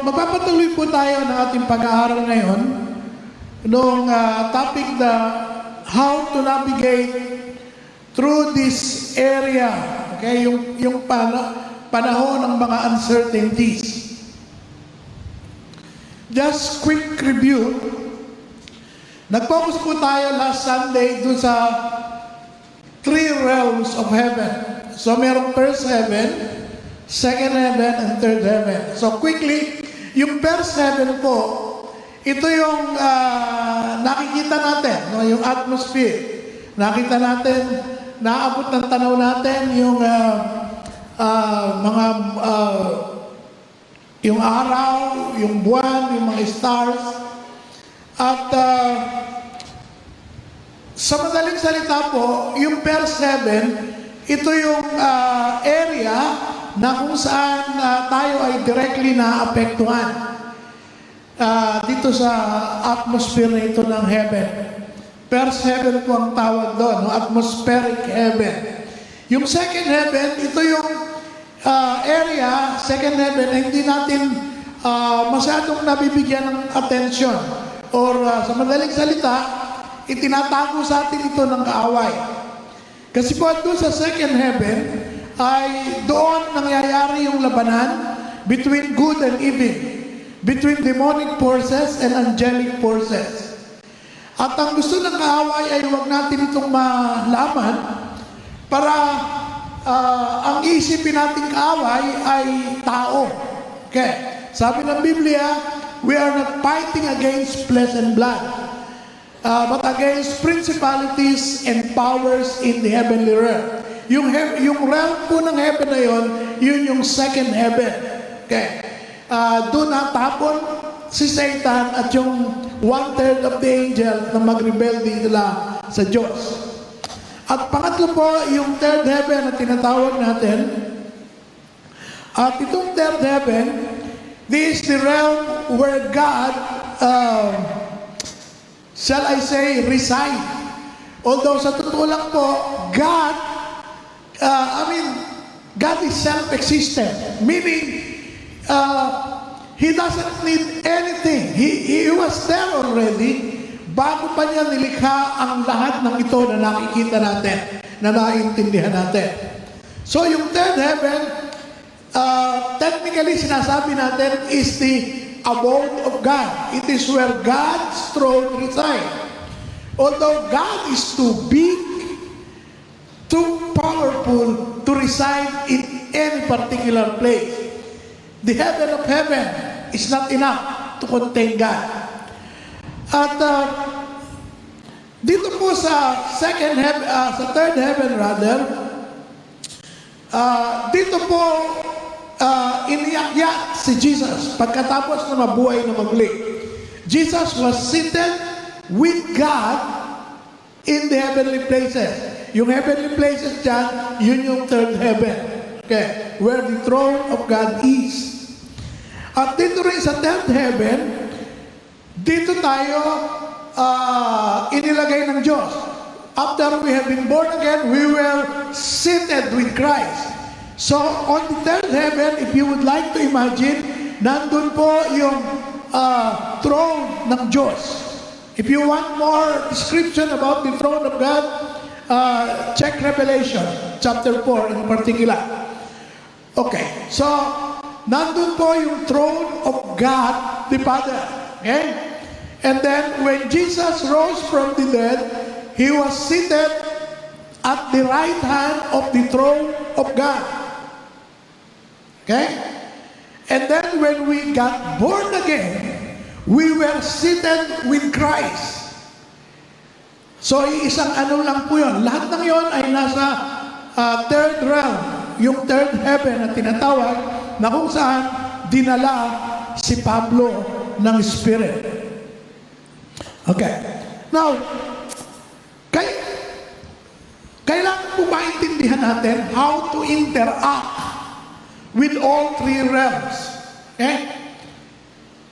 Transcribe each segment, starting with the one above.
magpapatuloy po tayo ng ating pag-aaral ngayon noong topic na how to navigate through this area. Okay, yung panahon ng mga uncertainties. Just quick review. Nag-focus po tayo last Sunday dun sa three realms of heaven. So merong first heaven, second heaven, and third heaven. So quickly, yung first heaven po, ito yung nakikita natin, no? Yung atmosphere. Nakita natin, naabot ng tanaw natin yung yung araw, yung buwan, yung mga stars. At sa madaling salita po, yung first heaven, ito yung area na kung saan tayo ay directly naapektuhan dito sa atmosphere na ito ng heaven. First heaven po ang tawag doon, no? Atmospheric heaven. Yung second heaven, ito yung area, second heaven, na hindi natin masyadong nabibigyan ng attention. Or sa madaling salita, itinatago sa atin ito ng kaaway. Kasi po doon sa second heaven, ay doon nangyayari yung labanan between good and evil, between demonic forces and angelic forces. At ang gusto ng kaaway ay huwag natin itong malaman para ang isipin nating kaaway ay tao. Okay. Sabi ng Biblia, we are not fighting against flesh and blood, but against principalities and powers in the heavenly realm. Yung realm po ng heaven na yun yung second heaven. Okay. Doon natapon si Satan at yung 1/3 of the angel na mag-rebelde nila sa Diyos. At pangatlo po, yung third heaven na tinatawag natin. At itong third heaven, this is the realm where God, shall I say, reside. Although sa totoo lang po, God is self-existent. Meaning, He doesn't need anything. He was there already bago pa niya nilikha ang lahat ng ito na nakikita natin, na naiintindihan natin. So yung third heaven, technically sinasabi natin is the abode of God. It is where God's throne resides. Although God is too big, too powerful to reside in any particular place. The heaven of heaven is not enough to contain God. At dito po sa second heaven, sa third heaven rather, dito po iniyak si Jesus pagkatapos na mabuhay na magli. Jesus was seated with God in the heavenly places. Yung heavenly places dyan, yun yung third heaven. Okay, where the throne of God is. At dito rin sa third heaven, dito tayo inilagay ng Diyos. After we have been born again, we were seated with Christ. So, on the third heaven, if you would like to imagine, nandun po yung throne ng Diyos. If you want more description about the throne of God, check Revelation, chapter 4 in particular. Okay, so, nandun po yung throne of God, the Father. Okay? And then, when Jesus rose from the dead, He was seated at the right hand of the throne of God. Okay? And then, when we got born again, we were seated with Christ. So, isang ano lang po yun. Lahat ng yun ay nasa third realm, yung third heaven na tinatawag, na kung saan dinala si Pablo ng Spirit. Okay. Now, kailangan po maintindihan natin how to interact with all three realms. Okay?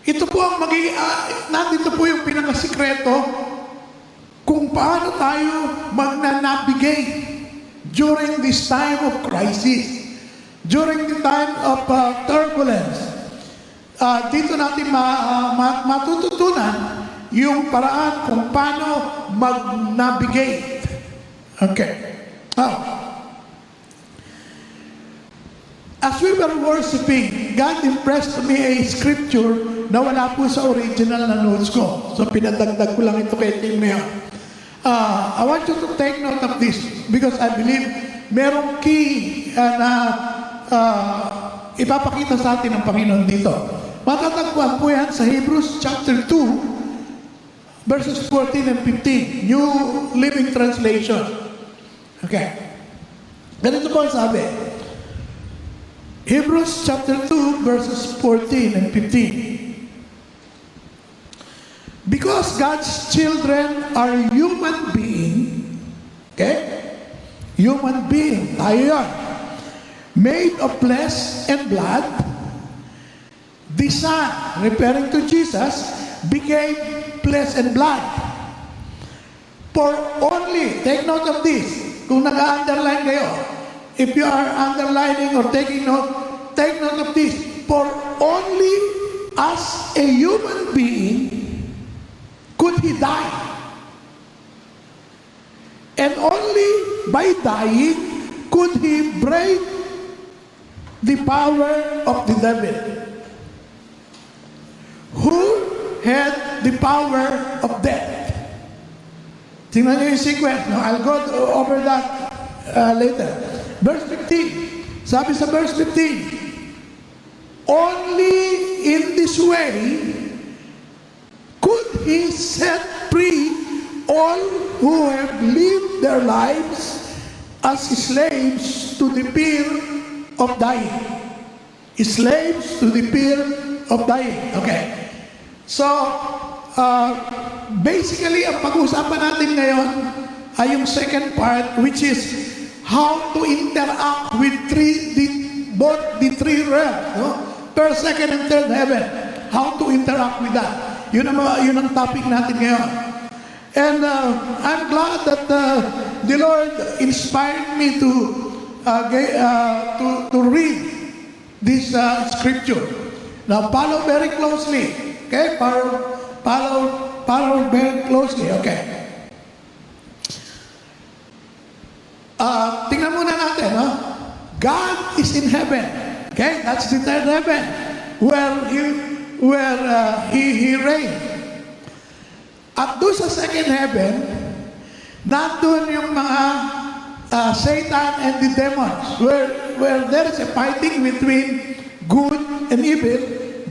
Ito po ang nandito po yung pinakasikreto kung paano tayo mag-navigate during this time of crisis, during the time of turbulence. dito natin matututunan yung paraan kung paano mag-navigate. Okay. Now, as we were worshiping, God impressed me a scripture na wala po sa original na notes ko. So, pinadagdag ko lang ito kay team na yun. I want you to take note of this because I believe merong key na ipapakita sa atin ng Panginoon dito. Matatagpuan po yan sa Hebrews chapter 2, verses 14 and 15, New Living Translation. Okay. Ganito po ang sabi. Hebrews chapter 2, verses 14 and 15. Because God's children are human being, okay? Human being, tayo yun. Made of flesh and blood, the Son, referring to Jesus, became flesh and blood. For only, take note of this, kung naka-underline kayo, if you are underlining or taking note, take note of this. For only as a human being could he die. And only by dying could he break the power of the devil, who had the power of death. Tingnan niyo yung sequence. No? I'll go over that later. Verse 15. Sabi sa verse 15, only in this way could he set free all who have lived their lives as slaves to the fear of dying. Slaves to the fear of dying. Okay. So, basically, ang pag-uusapan natin ngayon ay yung second part, which is how to interact with both the three realms. No? First, second, and third heaven. How to interact with that. Yun ang topic natin ngayon. And I'm glad that the Lord inspired me to read this scripture. Now, follow very closely. Okay? Follow very closely. Okay. Tingnan muna natin, no? God is in heaven. Okay? That's the third heaven where he reigned. At doon sa second heaven, nandun yung mga Satan and the demons, where there is a fighting between good and evil,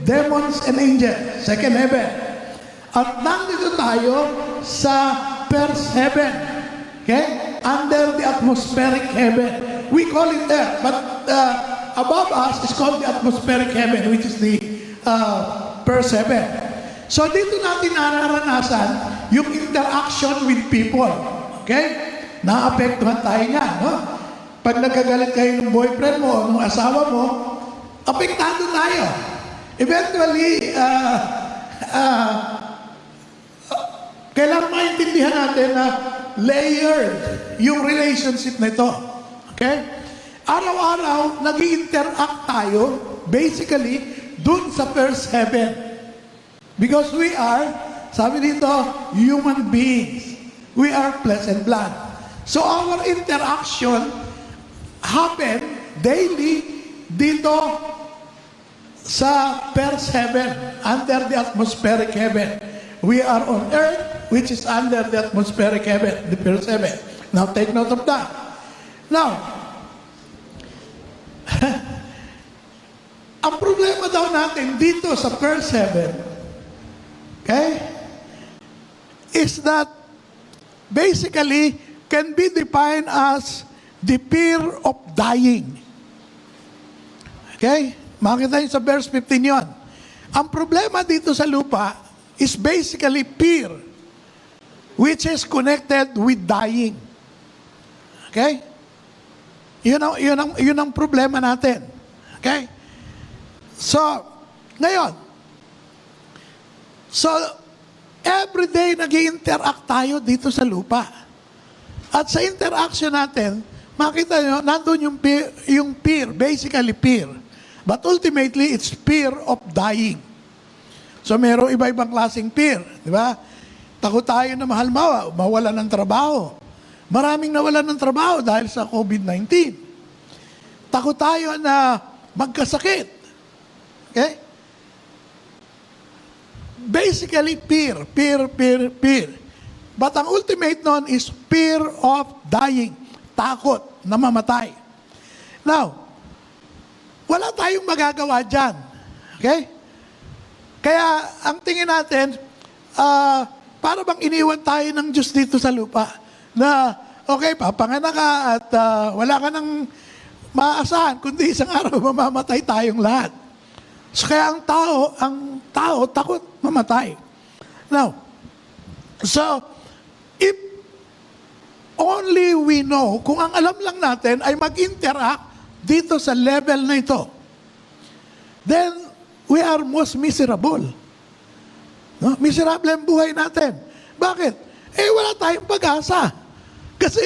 demons and angels, second heaven. At nandito tayo sa first heaven, okay? Under the atmospheric heaven. We call it there, but above us is called the atmospheric heaven, which is the first heaven. So dito natin nararanasan yung interaction with people. Okay? Naapektuhan tayo nga, no? Pag nagkagalit kayo ng boyfriend mo o ng asawa mo, apektado tayo. Eventually, kailangan maintindihan natin na layered yung relationship na ito. Okay? Araw-araw, nag-i-interact tayo, basically, dun sa first heaven. Because we are, sabi dito, human beings. We are flesh and blood. So our interaction happen daily dito sa first heaven, under the atmospheric heaven. We are on earth, which is under the atmospheric heaven, the first heaven. Now take note of that. Now, ang problema daw natin dito sa first heaven, okay, is that basically can be defined as the fear of dying. Okay? Makita niyo sa verse 15 yon. Ang problema dito sa lupa is basically fear, which is connected with dying. Okay? Yun ang problema natin. Okay? So, ngayon, every day nag-i-interact tayo dito sa lupa. At sa interaction natin, makita nyo, nandun yung fear, basically fear. But ultimately, it's fear of dying. So merong iba-ibang klaseng fear, di ba? Takot tayo na mawalan ng trabaho. Maraming nawalan ng trabaho dahil sa COVID-19. Takot tayo na magkasakit. Okay? Basically, fear. But ang ultimate nun is fear of dying. Takot na mamatay. Now, wala tayong magagawa dyan. Okay? Kaya, ang tingin natin, para bang iniwan tayo ng Diyos dito sa lupa? Na, okay, papanganak ka at wala ka nang maaasahan, kundi isang araw mamamatay tayong lahat. So, kaya ang tao takot mamatay. Now, so, if only we know, kung ang alam lang natin ay mag-interact dito sa level na ito, then we are most miserable. No? Miserable ang buhay natin. Bakit? Wala tayong pag-asa. Kasi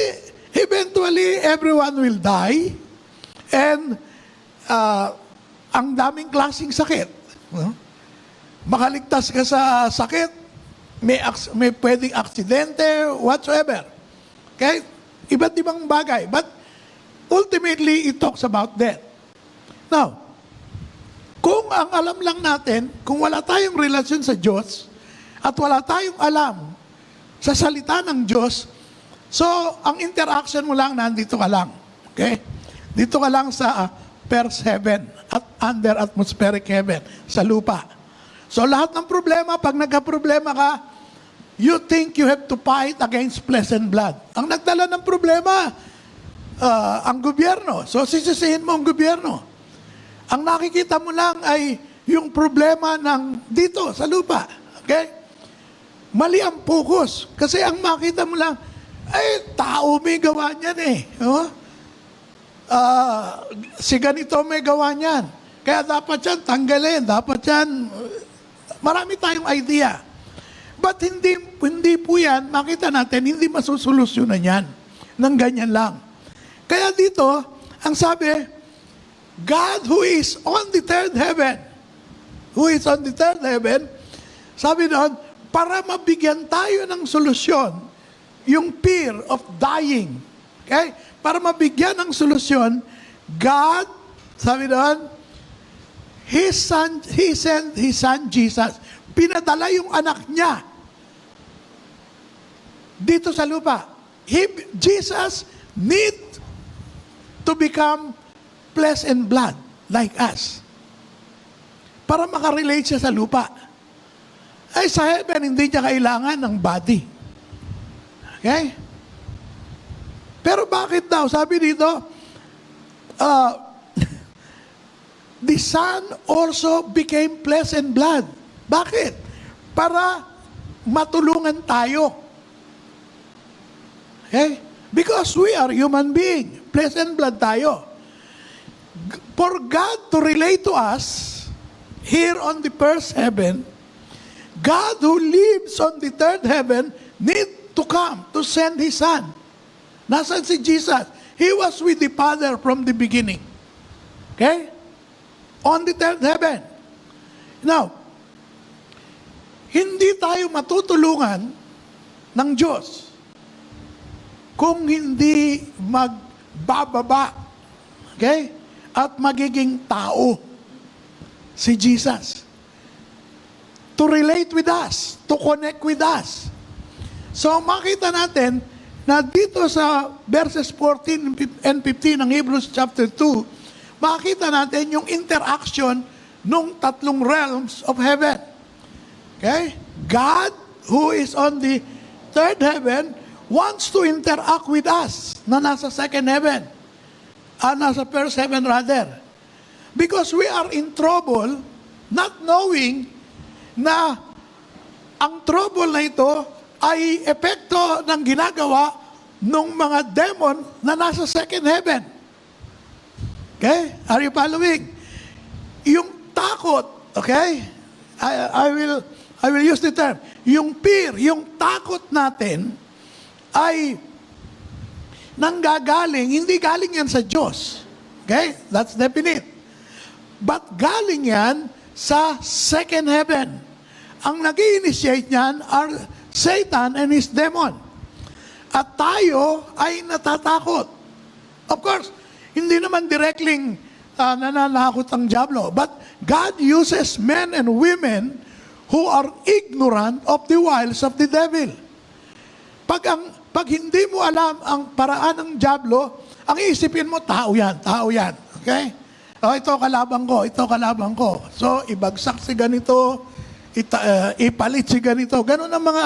eventually, everyone will die and ang daming klaseng sakit. No? Makaligtas ka sa sakit, may pwedeng aksidente, whatsoever. Okay? Iba't ibang bagay. But ultimately, it talks about death. Now, kung ang alam lang natin, kung wala tayong relasyon sa Diyos, at wala tayong alam sa salita ng Diyos, so, ang interaction mo lang, nandito ka lang. Okay? Dito ka lang sa first heaven at under atmospheric heaven, sa lupa. So, lahat ng problema, pag nagka-problema ka, you think you have to fight against flesh and blood. Ang nagdala ng problema, ang gobyerno. So, sisisihin mo ang gobyerno. Ang nakikita mo lang ay yung problema ng dito, sa lupa. Okay? Mali ang focus. Kasi ang makita mo lang, tao may gawa niyan eh. Oh? Si ganito may gawa niyan. Kaya dapat yan tanggalin. Dapat yan, marami tayong idea. But hindi po yan, makita natin, hindi masusolusyonan yan. Nang ganyan lang. Kaya dito, ang sabi, God who is on the third heaven, sabi doon, para mabigyan tayo ng solusyon, yung fear of dying. Okay? Para mabigyan ng solusyon, God, sabi doon, He sent His Son Jesus. Pinadala yung anak niya dito sa lupa. Jesus need to become flesh and blood like us. Para makarelate siya sa lupa. Ay, sa heaven, hindi niya kailangan ng body. Okay? Pero bakit daw? Sabi dito, the Son also became flesh and blood. Bakit? Para matulungan tayo. Okay? Because we are human being. Flesh and blood tayo. For God to relate to us here on the first heaven, God who lives on the third heaven need to come to send His Son. Nasaan si Jesus? He was with the Father from the beginning. Okay? On the third heaven. Now, hindi tayo matutulungan ng Diyos kung hindi magbababa, okay, at magiging tao si Jesus. To relate with us, to connect with us. So makita natin na dito sa verses 14 and 15 ng Hebrews chapter 2, makita natin yung interaction ng tatlong realms of heaven. Okay? God, who is on the third heaven, wants to interact with us na nasa second heaven. Nasa first heaven rather. Because we are in trouble, not knowing na ang trouble na ito ay epekto ng ginagawa ng mga demon na nasa second heaven. Okay? Are you following? Yung takot, okay? I will use the term. Yung fear, yung takot natin ay nanggagaling, hindi galing yan sa Diyos. Okay? That's definite. But galing yan sa second heaven. Ang nag-i-initiate niyan are Satan and his demon. At tayo ay natatakot. Of course, hindi naman directly nananakot ang diablo. But God uses men and women who are ignorant of the wiles of the devil. Pag hindi mo alam ang paraan ng diablo, ang iisipin mo, tao yan. Okay? Ito kalabang ko. So, ibagsak si ganito, ipalit si ganito. Ganun ang mga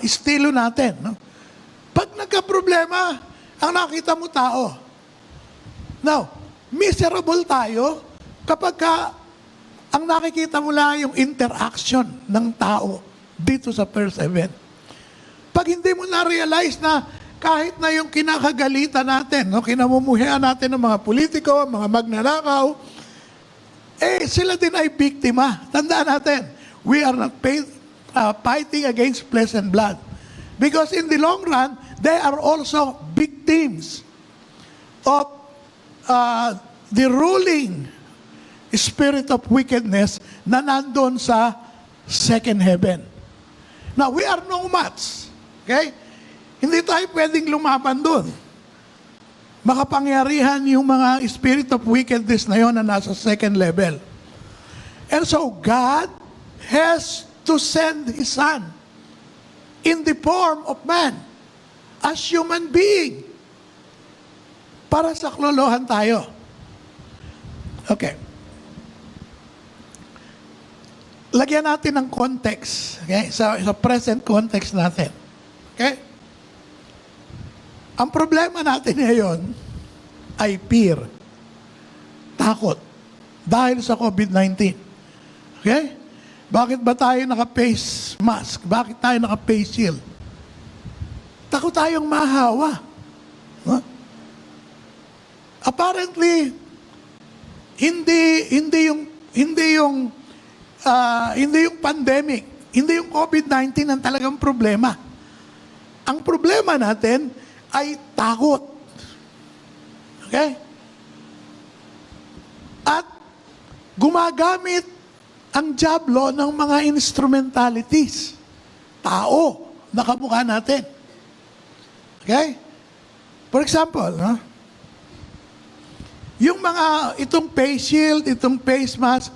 estilo natin. No? Pag nagka-problema, ang nakita mo tao. Now, miserable tayo kapag ang nakikita mo lang yung interaction ng tao dito sa first event. Pag hindi mo na-realize na kahit na yung kinakagalitan natin, no, kinamumuhian natin ng mga politiko, mga magnanakaw, sila din ay biktima. Tandaan natin, we are not fighting against flesh and blood. Because in the long run, they are also victims of the ruling spirit of wickedness na nandun sa second heaven. Now, we are nomads. Okay? Hindi tayo pwedeng lumaban doon. Makapangyarihan yung mga spirit of wickedness na yon na nasa second level. And so, God has to send His Son in the form of man, as human being, para saklolohan tayo. Okay. Lagyan natin ng context, okay? Sa present context natin. Okay? Ang problema natin ngayon ay fear. Takot. Dahil sa COVID-19. Okay? Bakit ba tayo naka-face mask? Bakit tayo naka-face shield? Takot tayong mahawa. Huh? Apparently, hindi yung pandemic, hindi yung COVID-19 ang talagang problema. Ang problema natin ay takot. Okay? At gumagamit ang diablo ng mga instrumentalities. Tao, nakamukha natin. Okay? For example, yung itong face shield, itong face mask,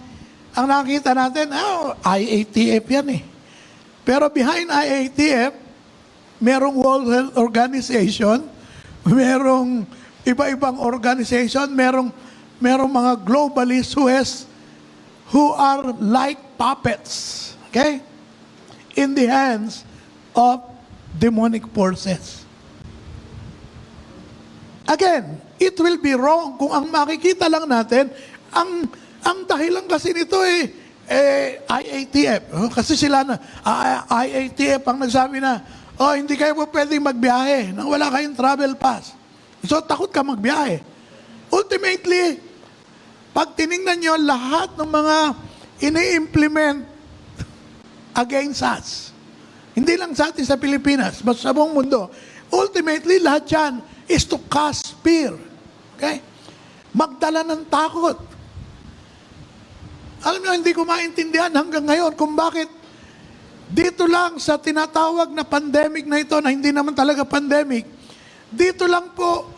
ang nakita natin, IATF yan eh. Pero behind IATF, merong World Health Organization, merong iba-ibang organization, merong mga globalists who are like puppets, okay? In the hands of demonic forces. Again, it will be wrong kung ang makikita lang natin, ang dahilan kasi nito IATF. Kasi sila na, IATF ang nagsabi na, hindi kayo po pwedeng magbiyahe nang wala kayong travel pass. So, takot ka magbiyahe. Ultimately, pag tinignan nyo lahat ng mga ini-implement against us, hindi lang sa atin sa Pilipinas, but sa buong mundo, ultimately, lahat yan is to cause fear. Okay? Magdala ng takot. Alam nyo, hindi ko maintindihan hanggang ngayon kung bakit dito lang sa tinatawag na pandemic na ito, na hindi naman talaga pandemic, dito lang po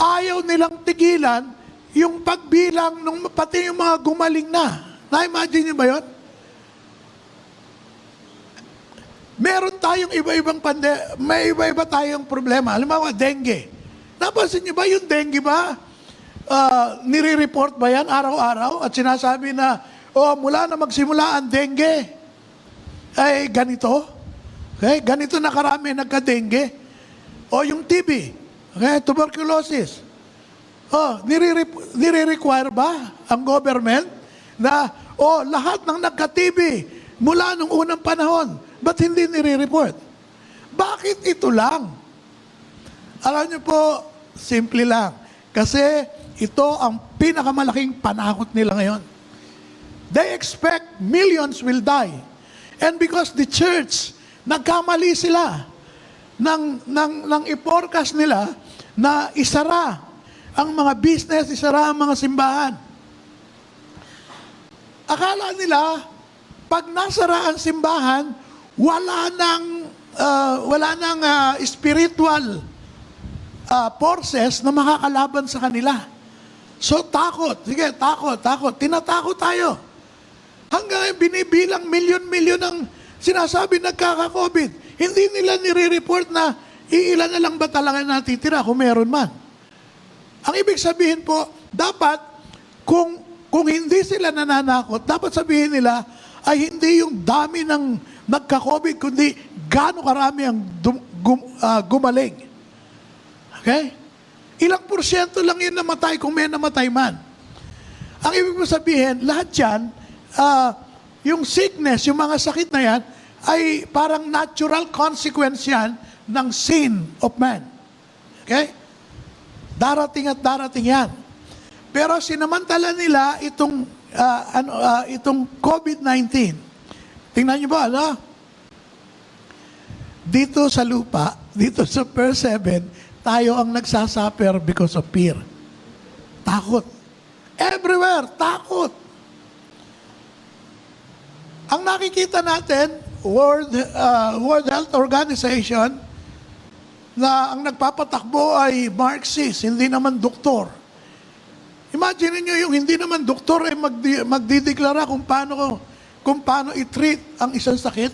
ayaw nilang tigilan yung pagbilang ng pati yung mga gumaling na. Na-imagine nyo ba yun? Meron tayong iba-ibang may iba-iba tayong problema. Alam mo, dengue. Napansin nyo ba yung dengue ba? Nire-report ba yan araw-araw? At sinasabi na, mula na magsimula ang dengue, ay ganito. Okay? Ganito na karami nagka-dengue. O yung TB, okay? Tuberculosis. Nire-require ba ang government na, lahat ng nagka-TB mula nung unang panahon, ba't hindi nire-report? Bakit ito lang? Alam niyo po, simple lang. Kasi ito ang pinakamalaking panakot nila ngayon. They expect millions will die. And because the church, nagkamali sila ng i-forecast nila na isara ang mga business, isara ang mga simbahan. Akala nila, pag nasara ang simbahan, wala nang spiritual forces na makakalaban sa kanila. So takot, sige, takot. Tinatakot tayo. Hanggang binibilang milyon-milyon ang sinasabi nagkaka-COVID. Hindi nila nire-report na iilan na lang ba talaga natitira kung meron man. Ang ibig sabihin po, dapat kung hindi sila nananakot, dapat sabihin nila ay hindi yung dami ng nagka-COVID, kundi gaano karami ang gumaling. Okay? Ilang porsyento lang yun namatay kung may namatay man. Ang ibig mo sabihin, lahat yan, yung sickness, yung mga sakit na yan, ay parang natural consequence yan ng sin of man. Okay? Darating at darating yan. Pero sinamantala nila itong COVID-19. Tingnan niyo ba, ano? Dito sa lupa, dito sa Per 7, tayo ang nagsasuffer because of fear. Takot. Everywhere, takot. Ang nakikita natin, World Health Organization, na ang nagpapatakbo ay Marxist, hindi naman doktor. Imagine niyo yung hindi naman doktor ay magdideklara kung paano i-treat ang isang sakit.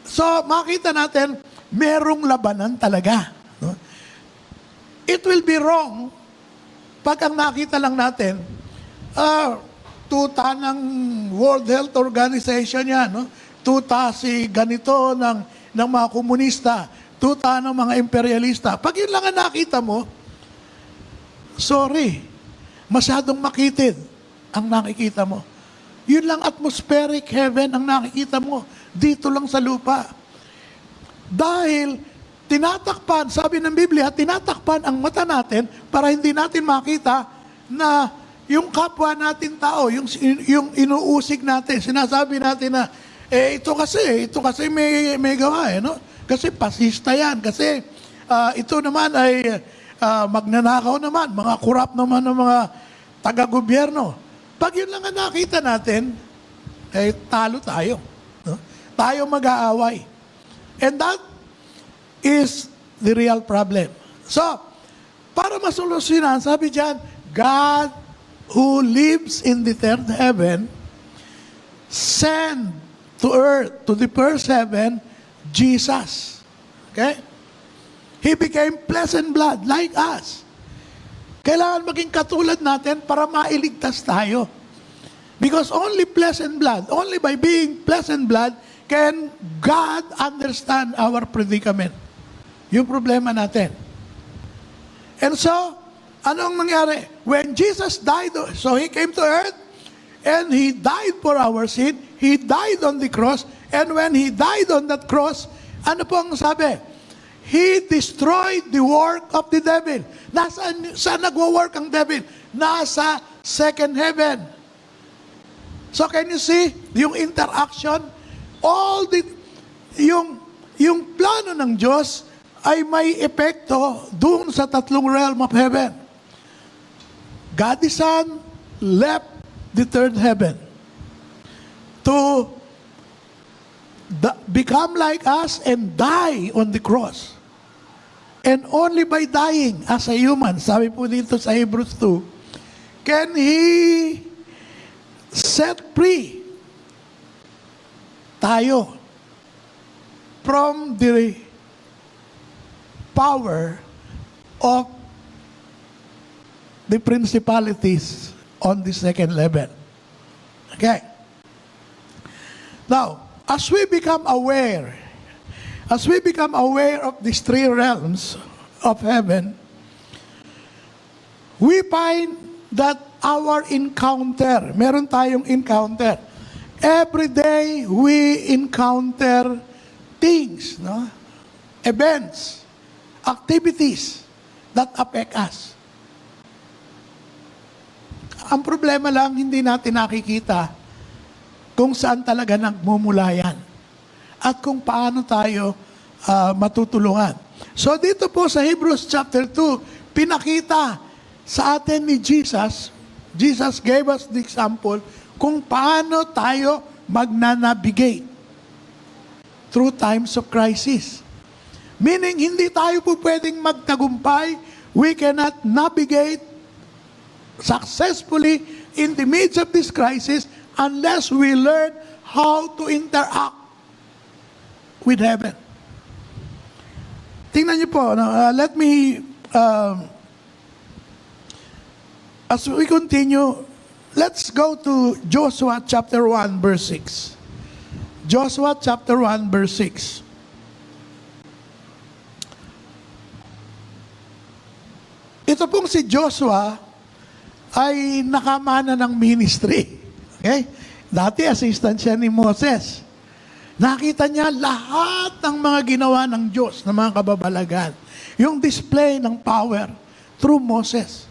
So, makita natin, merong labanan talaga. No? It will be wrong pag ang nakita lang natin, tuta ng World Health Organization yan, no? Tuta si ganito ng mga komunista, tuta ng mga imperialista. Pag yun lang ang nakita mo, sorry, masyadong makitid ang nakikita mo. Yun lang atmospheric heaven ang nakikita mo dito lang sa lupa. Dahil tinatakpan, sabi ng Biblia, tinatakpan ang mata natin para hindi natin makita na yung kapwa natin tao, yung inuusig natin, sinasabi natin na, ito kasi may gawa, no? Kasi pasista yan, kasi ito naman ay magnanakaw naman, mga kurap naman ng mga taga-gobyerno. Pag yun lang ang nakita natin, talo tayo. No? Tayo mag-aaway. And that is the real problem. So, para masolusyonan, sabi diyan, God who lives in the third heaven sent to earth, to the Per 7, Jesus. Okay? He became flesh and blood like us. Kailangan maging katulad natin para mailigtas tayo. Because only flesh and blood, only by being flesh and blood, can God understand our predicament. Yung problema natin. And so, anong nangyari? When Jesus died, so He came to earth, and He died for our sin, He died on the cross, and when He died on that cross, ano po ang sabi? He destroyed the work of the devil. Saan nagwo-work ang devil? Nasa second heaven. So can you see yung interaction? Yung plano ng Diyos ay may epekto doon sa tatlong realm of heaven. God the Son left the third heaven to become like us and die on the cross. And only by dying as a human, sabi po dito sa Hebrews 2, can He set free tayo from the power of the principalities on the second level. Okay. Now, as we become aware of these three realms of heaven, we find that our encounter, meron tayong encounter. Every day, we encounter things, no? Events, activities that affect us. Ang problema lang, hindi natin nakikita kung saan talaga nagmumula yan at kung paano tayo matutulungan. So dito po sa Hebrews chapter 2, pinakita sa atin ni Jesus gave us the example kung paano tayo magnanavigate through times of crisis. Meaning, hindi tayo po pwedeng magtagumpay. We cannot navigate successfully in the midst of this crisis unless we learn how to interact with heaven. Tingnan niyo po, let me, as we continue, let's go to Joshua chapter 1 verse 6. Joshua chapter 1 verse 6. Ito pong si Joshua ay nakamana ng ministry. Okay? Dati assistant siya ni Moses. Nakita niya lahat ng mga ginawa ng Diyos, ng mga kababalagan. Yung display ng power through Moses.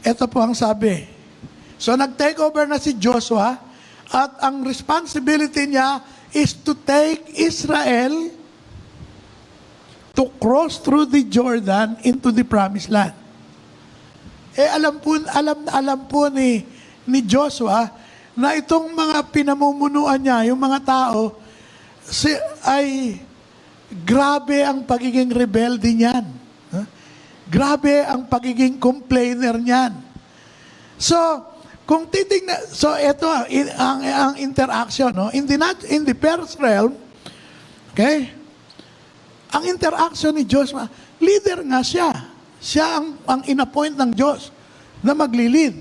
Ito po ang sabi. So nag-take over na si Joshua at ang responsibility niya is to take Israel to cross through the Jordan into the promised land. Alam po ni Joshua na itong mga pinamumunuan niya, yung mga tao, ay grabe ang pagiging rebelde niyan. Grabe ang pagiging complainer niyan. So, kung titingnan, so ito ang interaction, no? In the first realm, okay? Ang interaction ni Joshua, leader nga siya. Siya ang inappoint ng Diyos na maglilid.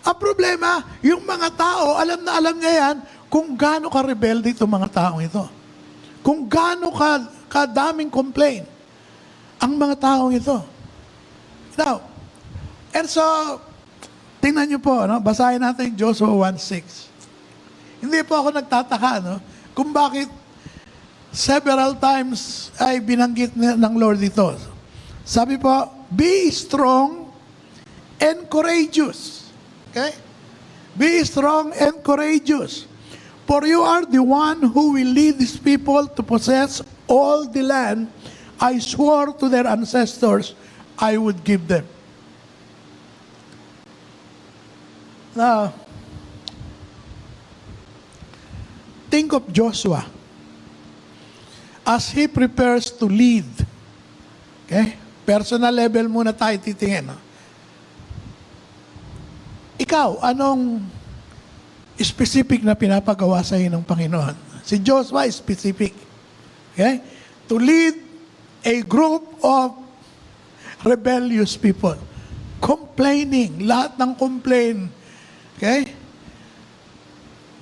Ang problema, yung mga tao, alam na alam niya yan kung gaano ka-rebelde itong mga taong ito. Kung gaano kadaming complain ang mga taong ito. Now, and so, tingnan niyo po, no? Basahin natin Joshua 1:6. Hindi po ako nagtataka, no? Kung bakit several times ay binanggit ng Lord ito. Sabi po, be strong and courageous. Okay? Be strong and courageous. For you are the one who will lead these people to possess all the land I swore to their ancestors I would give them. Now, think of Joshua as he prepares to lead. Okay? Personal level muna tayo titingin. No? Ikaw, anong specific na pinapagawa sa iyo ng Panginoon? Si Joshua is specific. Okay? To lead a group of rebellious people. Complaining. Lahat ng complain. Okay?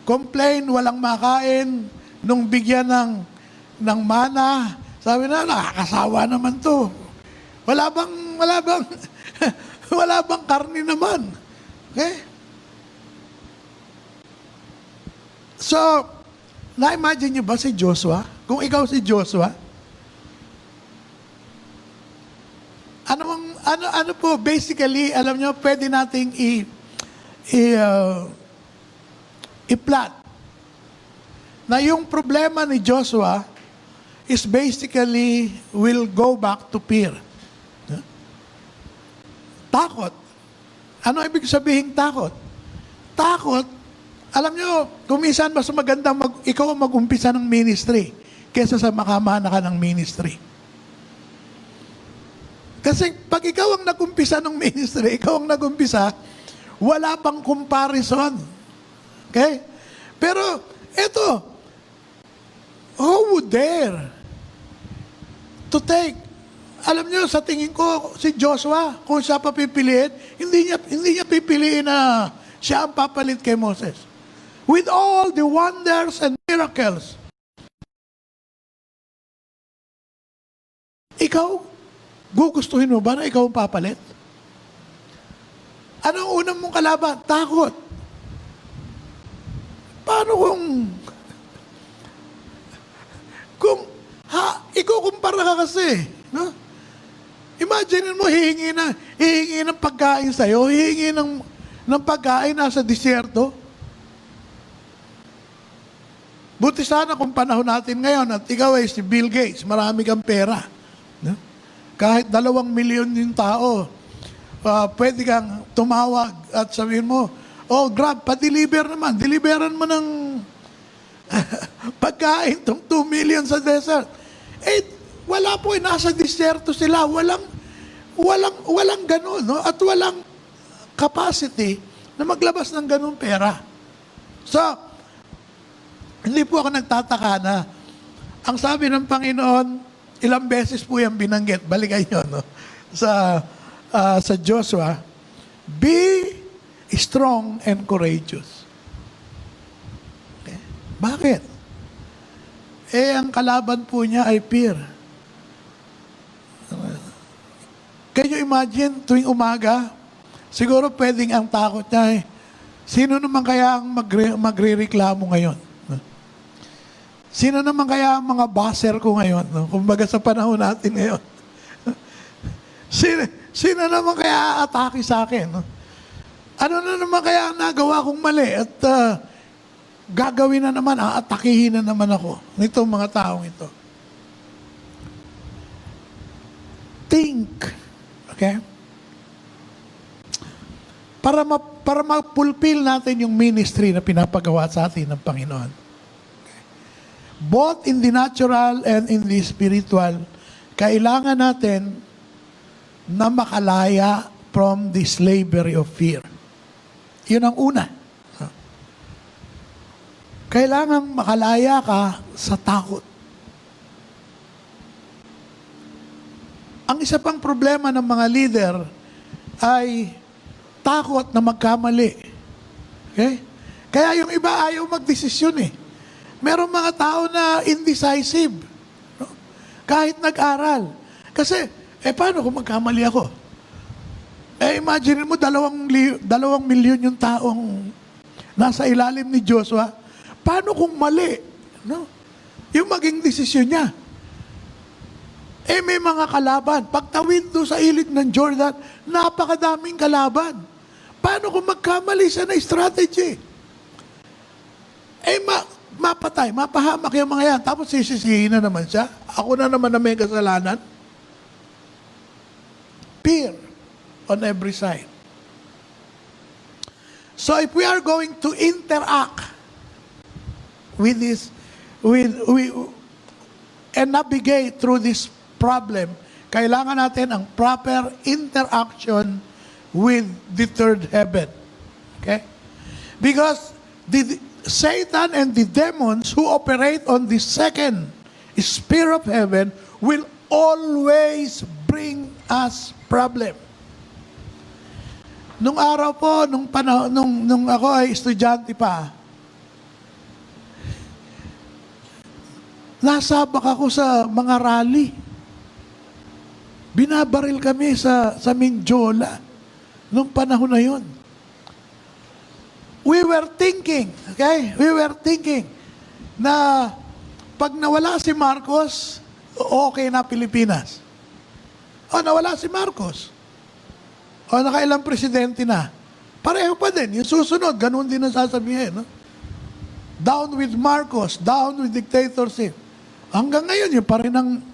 Complain, walang makain. Nung bigyan ng mana, sabi na, nakakasawa naman to. Wala bang karni naman. Okay? So, na-imagine niyo ba si Joshua? Kung ikaw si Joshua, ano po, basically, alam niyo, pwede nating i-plot na yung problema ni Joshua is basically will go back to fear. Takot. Ano ibig sabihin takot? Takot, alam nyo, kumisan mas maganda ikaw ang mag-umpisa ng ministry kesa sa makamana ka ng ministry. Kasi pag ikaw ang nag-umpisa ng ministry, ikaw ang nag-umpisa, wala pang comparison. Okay? Pero, eto, who would dare to take, alam nyo, sa tingin ko, si Joshua, kung siya papipiliin, hindi niya pipiliin na siya ang papalit kay Moses. With all the wonders and miracles, ikaw, gugustuhin mo ba na ikaw ang papalit? Anong unang mong kalaban? Takot. Paano ikukumpara ka kasi, no? Imagine mo, hihingi ng pagkain sa'yo, hihingi ng pagkain nasa disyerto. Buti sana kung panahon natin ngayon at ikaw ay si Bill Gates, marami kang pera. No? Kahit 2 milyon yung tao, pwede kang tumawag at sabihin mo, Oh, Grab, pa-deliver naman. Deliveran mo ng pagkain, tong 2 million sa desert. Eh, wala po, nasa disyerto sila. Walang ganun, no? At walang capacity na maglabas ng ganun pera. So, hindi po ako nagtataka na ang sabi ng Panginoon, ilang beses po yung binanggit, balikan nyo, no? Sa Joshua, be strong and courageous. Okay? Bakit? Ang kalaban po niya ay fear. Can you imagine, tuwing umaga, siguro pwedeng ang takot niya sino naman kaya ang magre-reklamo ngayon? Sino naman kaya ang mga buzzer ko ngayon? Kumbaga sa panahon natin ngayon. Sino naman kaya aatake sa akin? Ano na naman kaya ang nagawa kong mali? At gagawin na naman, aatakihin na naman ako nitong mga taong ito. Think. Okay? Para ma-fulfill natin yung ministry na pinapagawa sa atin ng Panginoon. Okay? Both in the natural and in the spiritual, kailangan natin na makalaya from the slavery of fear. Yun ang una. Kailangan makalaya ka sa takot. Ang isa pang problema ng mga leader ay takot na magkamali. Okay? Kaya yung iba ayaw magdesisyon eh. Merong mga tao na indecisive. No? Kahit nag-aral. Kasi, paano kung magkamali ako? Imagine mo, 2 milyon yung taong nasa ilalim ni Joshua. Paano kung mali? No? Yung maging desisyon niya. May mga kalaban. Pagtawid doon sa ilog ng Jordan, napakadaming kalaban. Paano kung magkamali siya na strategy? Mapatay, mapahamak yung mga yan. Tapos sisisihin na naman siya. Ako na naman na may kasalanan. Fear on every side. So if we are going to interact with this, and navigate through this problem, kailangan natin ang proper interaction with the third heaven. Okay? Because Satan and the demons who operate on the second sphere of heaven will always bring us problem. Nung araw po, nung ako ay estudyante pa, nasabak ako sa mga rally. Binabaril kami sa Mindiola nung panahon na yun. We were thinking na pag nawala si Marcos, okay na Pilipinas. Nawala si Marcos. Nakailang presidente na. Pareho pa din. Yung susunod, ganun din ang sasabihin. No? Down with Marcos, down with dictatorship. Hanggang ngayon,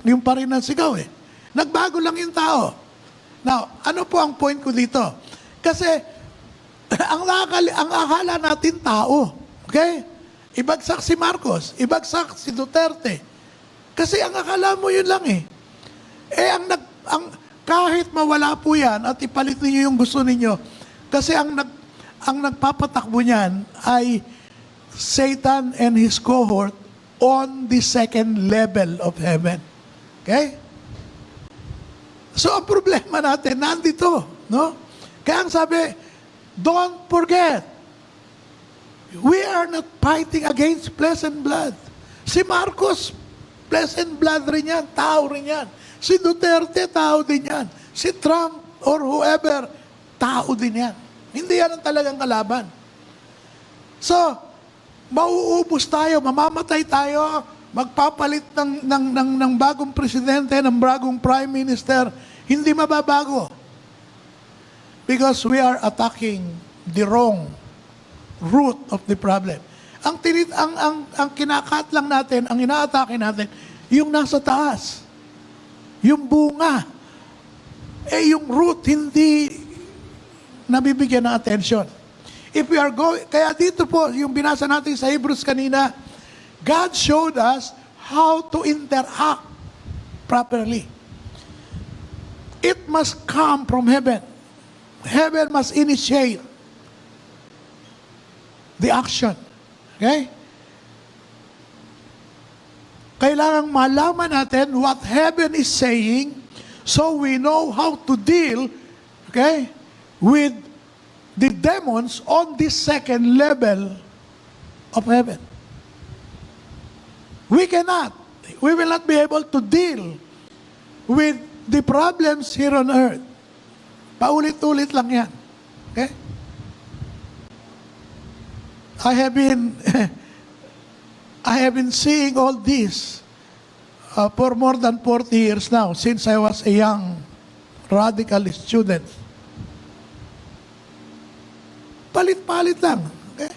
yung pa rin ang sigaw eh. Nagbago lang yung tao. Now, ano po ang point ko dito? Kasi, ang akala natin tao. Okay? Ibagsak si Marcos, ibagsak si Duterte. Kasi ang akala mo yun lang eh. Kahit mawala po yan at ipalit niyo yung gusto ninyo, kasi ang nagpapatakbo niyan ay Satan and his cohort on the second level of heaven. Okay? So, ang problema natin, nandito. No? Kaya ang sabi, don't forget, we are not fighting against flesh and blood. Si Marcos, flesh and blood rin yan, tao rin yan. Si Duterte, tao din yan. Si Trump or whoever, tao din yan. Hindi yan ang talagang kalaban. So, mauubos tayo, mamamatay tayo, magpapalit ng bagong presidente, ng bagong prime minister, hindi mababago. Because we are attacking the wrong root of the problem. Ang kinakat lang natin, ang inaatake natin, yung nasa taas. Yung bunga. Yung root hindi nabibigyan ng attention. If we are going, kaya dito po, yung binasa natin sa Hebrews kanina, God showed us how to interact properly. It must come from heaven. Heaven must initiate the action. Okay? Kailangang malaman natin what heaven is saying so we know how to deal, okay, with the demons on this second level of heaven. We will not be able to deal with the problems here on earth. Paulit-ulit lang yan. Okay? I have been seeing all this for more than 40 years now, since I was a young radical student. Palit-palit lang. Okay?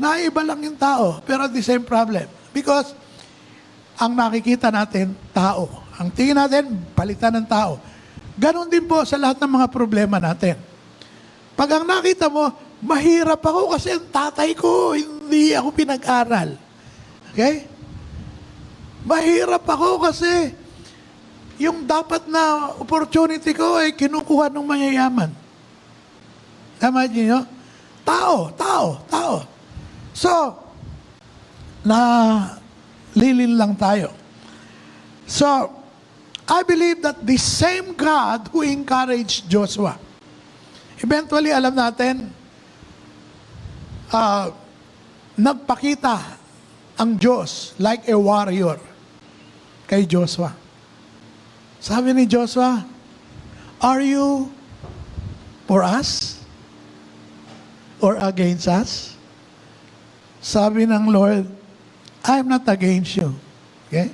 Naiba lang yung tao, pero the same problem. Because ang nakikita natin, tao. Ang tingin natin, palitan ng tao. Ganon din po sa lahat ng mga problema natin. Pag ang nakita mo, mahirap ako kasi ang tatay ko, hindi ako pinag-aral. Okay? Mahirap ako kasi yung dapat na opportunity ko ay kinukuha ng mayayaman. Tama niyo? Tao. So, lilin lang tayo. So, I believe that the same God who encouraged Joshua, eventually, alam natin, nagpakita ang Diyos like a warrior kay Joshua. Sabi ni Joshua, are you for us or against us? Sabi ng Lord, I am not against you. Okay?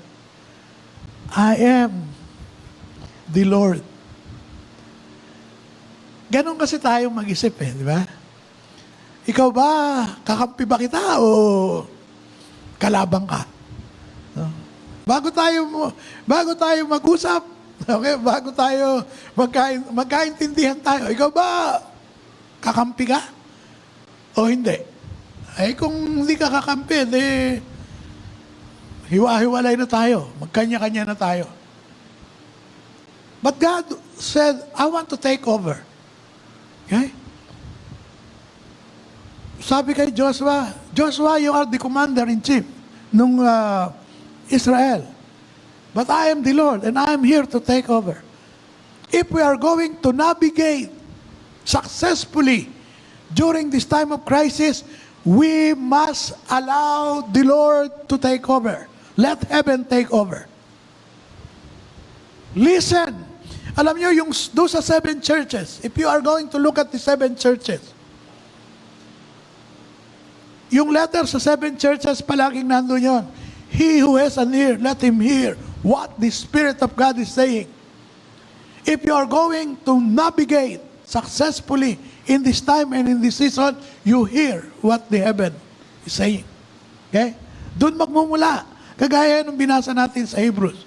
I am the Lord. Ganon kasi tayong mag-isip di ba? Ikaw ba, kakampi ba kita o kalabang ka? No? Bago tayo mag-usap, okay, bago tayo magkaintindihan tayo, ikaw ba, kakampi ka o hindi? Ay kung hindi ka kakampi, hiwa-hiwalay na tayo, magkanya-kanya na tayo. But God said, I want to take over. Okay? Sabi kay Joshua, you are the commander-in-chief ng Israel. But I am the Lord and I am here to take over. If we are going to navigate successfully during this time of crisis, we must allow the Lord to take over. Let heaven take over. Listen. Alam nyo, doon sa 7 churches, if you are going to look at the 7 churches, yung letter sa 7 churches, palaging nandun yun. He who has an ear, let him hear what the Spirit of God is saying. If you are going to navigate successfully in this time and in this season, you hear what the heaven is saying. Okay? Doon magmumula. Kagaya nung binasa natin sa Hebrews.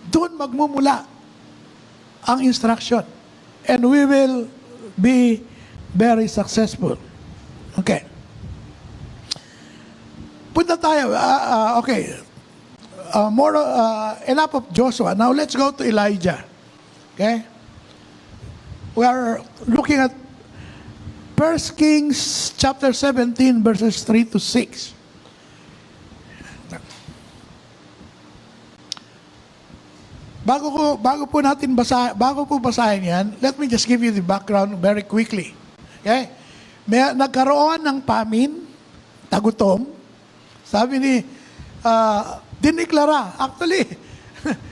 Doon magmumula ang instruction. And we will be very successful. Okay. Punta tayo. Okay. Enough of Joshua. Now let's go to Elijah. Okay? We are looking at 1 Kings chapter 17 verses 3 to 6. Bago po basahin yan, let me just give you the background very quickly. Okay? Nagkaroon ng famine, tagutom. Sabi ni, diniklara. Actually,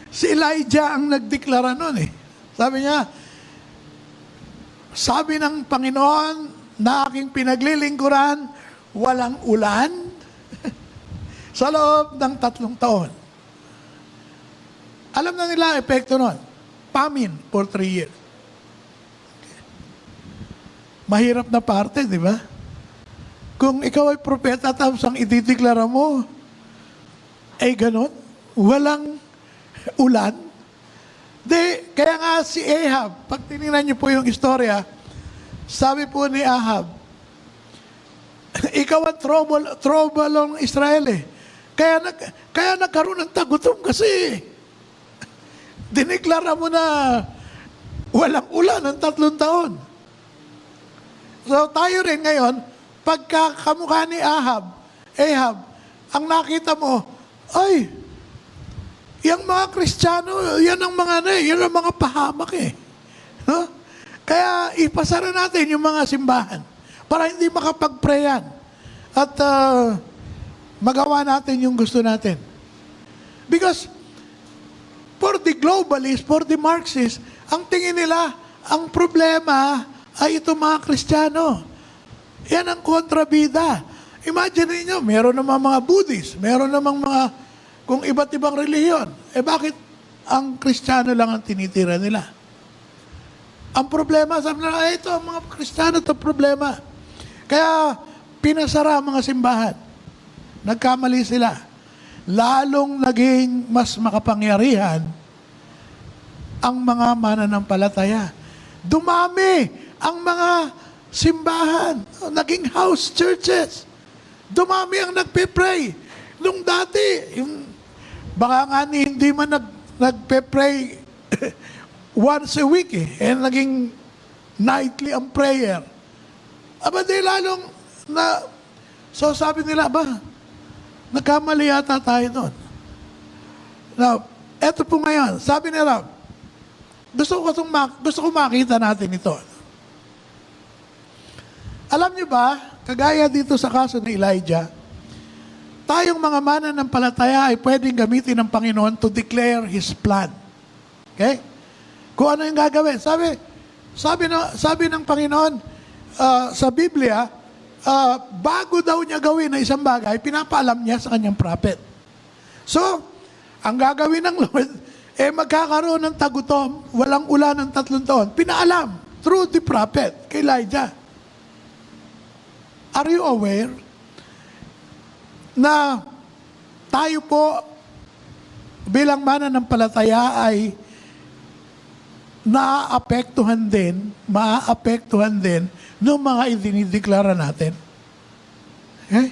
si Elijah ang nagdeklara nun Sabi niya, sabi ng Panginoon na aking pinaglilingkuran, walang ulan sa loob ng 3 taon. Alam na nila ang epekto nun. Famine for 3 years. Okay. Mahirap na parte, di ba? Kung ikaw ay propeta tapos ang idideklara mo, ganon, walang ulan. Kaya nga si Ahab, pag tinignan niyo po yung istorya, sabi po ni Ahab, ikaw ang trouble ng Israel eh. Kaya nagkaroon ng tagutom kasi diniklara mo na walang ulan ng 3 taon. So tayo rin ngayon, pagka kamukha ni Ahab, ang nakita mo, ay, yung mga Kristiyano, yan ang mga pahamak eh. No? Kaya ipasara natin yung mga simbahan para hindi makapag-prayan at magawa natin yung gusto natin. Because for the globalists, for the Marxists, ang tingin nila, ang problema ay ito mga Kristiyano. Yan ang kontrabida. Imagine niyo, meron namang mga Buddhist, meron namang mga kung iba't ibang relihiyon. Bakit ang Kristiyano lang ang tinitira nila? Ang problema, sabi nila, ito ang mga Kristiyano, ito problema. Kaya pinasara ang mga simbahan. Nagkamali sila. Lalong naging mas makapangyarihan ang mga mananampalataya. Dumami ang mga simbahan. Naging house churches. Dumami ang nagpe-pray. Nung dati, baka nga hindi man nagpe-pray once a week naging nightly ang prayer. Di lalong so sabi nila, nagkamali yata tayo doon. Now, eto po ngayon, sabi nila, gusto ko makita natin ito. Alam niyo ba, kagaya dito sa kaso ni Elijah, tayong mga mananampalataya ay pwedeng gamitin ng Panginoon to declare His plan. Okay? Kung ano yung gagawin. Sabi ng Panginoon sa Biblia, bago daw niya gawin na isang bagay, pinapaalam niya sa kanyang prophet. So, ang gagawin ng Lord, magkakaroon ng tagutom, walang ulan ng 3 taon. Pinaalam through the prophet kay Elijah. Are you aware na tayo po bilang mananampalataya ay maaapektuhan din ng mga idinideklara natin. Okay?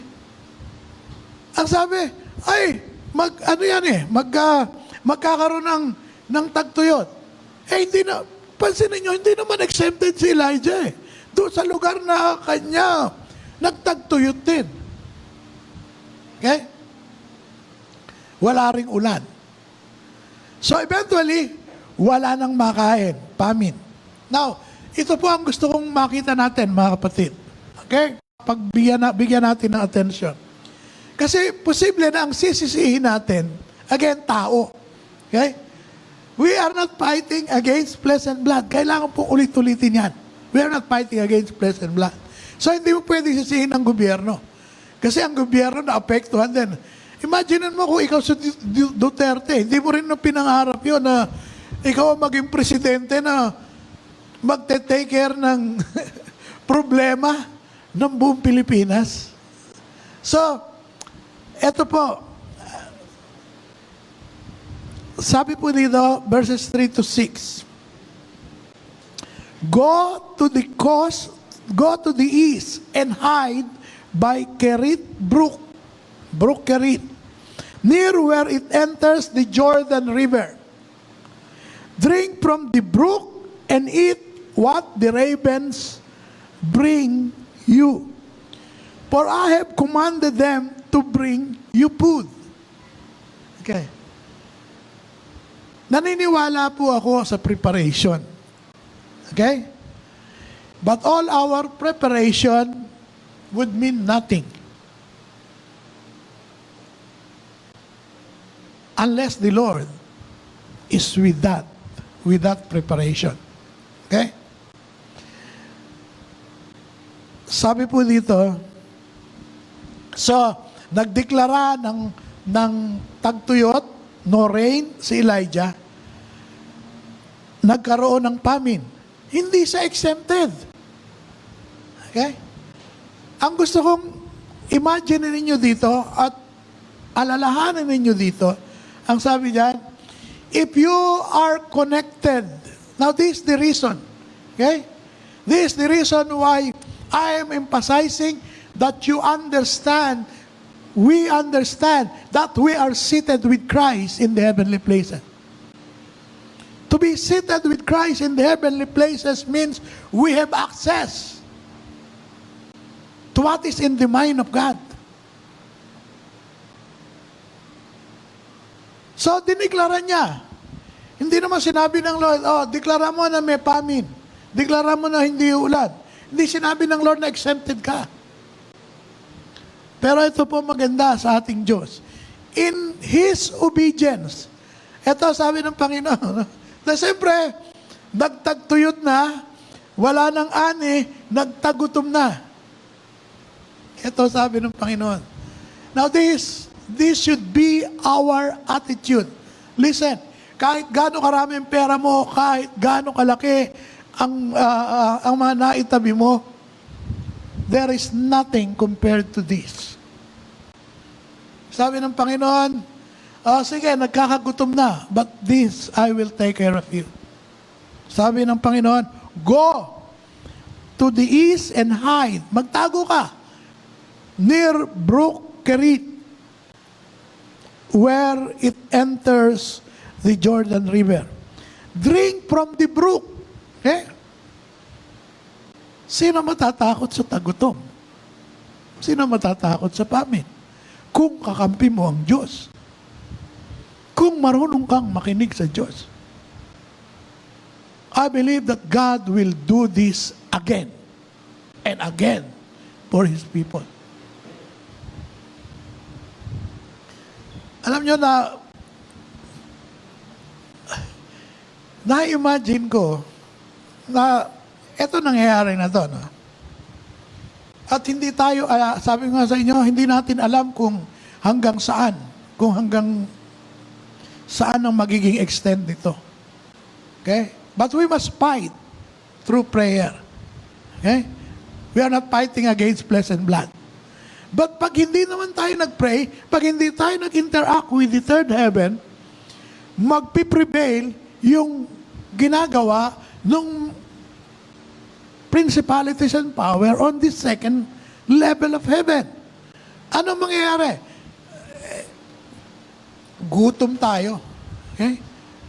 Ang sabi, magkakaroon ng tagtuyot. Hindi na, pansinin nyo, hindi naman exempted si Elijah eh. Doon sa lugar na kanya, nagtagtuyot din. Okay? Wala ring ulan. So eventually, wala nang makain, famine. Now, ito po ang gusto kong makita natin, mga kapatid. Okay? Bigyan natin ng attention. Kasi posible na ang sisisihin natin, again, tao. Okay? We are not fighting against flesh and blood. Kailangan po ulit-ulitin yan. We are not fighting against flesh and blood. So, hindi mo pwede sisihin ang gobyerno. Kasi ang gobyerno na-apektuhan din. Imagine mo kung ikaw sa Duterte, hindi mo rin na pinangarap yun na ikaw ang maging presidente na magte-take care ng problema ng buong Pilipinas. So, eto po. Sabi po dito, verses 3 to 6. Go to the east and hide by Kerit Brook Kerit, near where it enters the Jordan River. Drink from the brook and eat what the ravens bring you. For I have commanded them to bring you food. Okay. Naniniwala po ako sa preparation. Okay? But all our preparation would mean nothing unless the Lord is with that preparation. Okay? Sabi po dito, so, nagdeklara ng tagtuyot, no rain, si Elijah, nagkaroon ng famine. Hindi siya exempted. Okay? Ang gusto kong imagine ninyo dito at alalahanin ninyo dito, ang sabi diyan, if you are connected, now this is the reason, okay? This is the reason why I am emphasizing that you understand, we understand that we are seated with Christ in the heavenly places. To be seated with Christ in the heavenly places means we have access to what is in the mind of God. So, diniklara niya. Hindi naman sinabi ng Lord, deklara mo na may famine. Deklara mo na hindi ulan. Hindi sinabi ng Lord na exempted ka. Pero ito po maganda sa ating Diyos. In His obedience, ito sabi ng Panginoon, na siyempre, nagtagtuyot na, wala nang ani, nagtagutom na. Ito sabi ng Panginoon. Now this should be our attitude. Listen, kahit gaano karaming pera mo, kahit gaano kalaki ang mga naitabi mo, there is nothing compared to this. Sabi ng Panginoon, sige, nagkakagutom na, but this I will take care of you. Sabi ng Panginoon, go to the east and hide. Magtago ka near Brook Kerit, where it enters the Jordan River. Drink from the brook. Sino matatakot sa tagutom? Sino matatakot sa famine? Kung kakampi mo ang Diyos. Kung marunong kang makinig sa Diyos. I believe that God will do this again and again for His people. Alam nyo na-imagine ko na eto nangyayari na to. No? At hindi tayo, sabi nga sa inyo, hindi natin alam kung hanggang saan ang magiging extent nito. Okay? But we must fight through prayer. Okay? We are not fighting against flesh and blood. But pag hindi naman tayo nag-pray, pag hindi tayo nag-interact with the third heaven, magpiprevail yung ginagawa ng principalities and power on the second level of heaven. Ano mangyayari? Gutom tayo. Okay?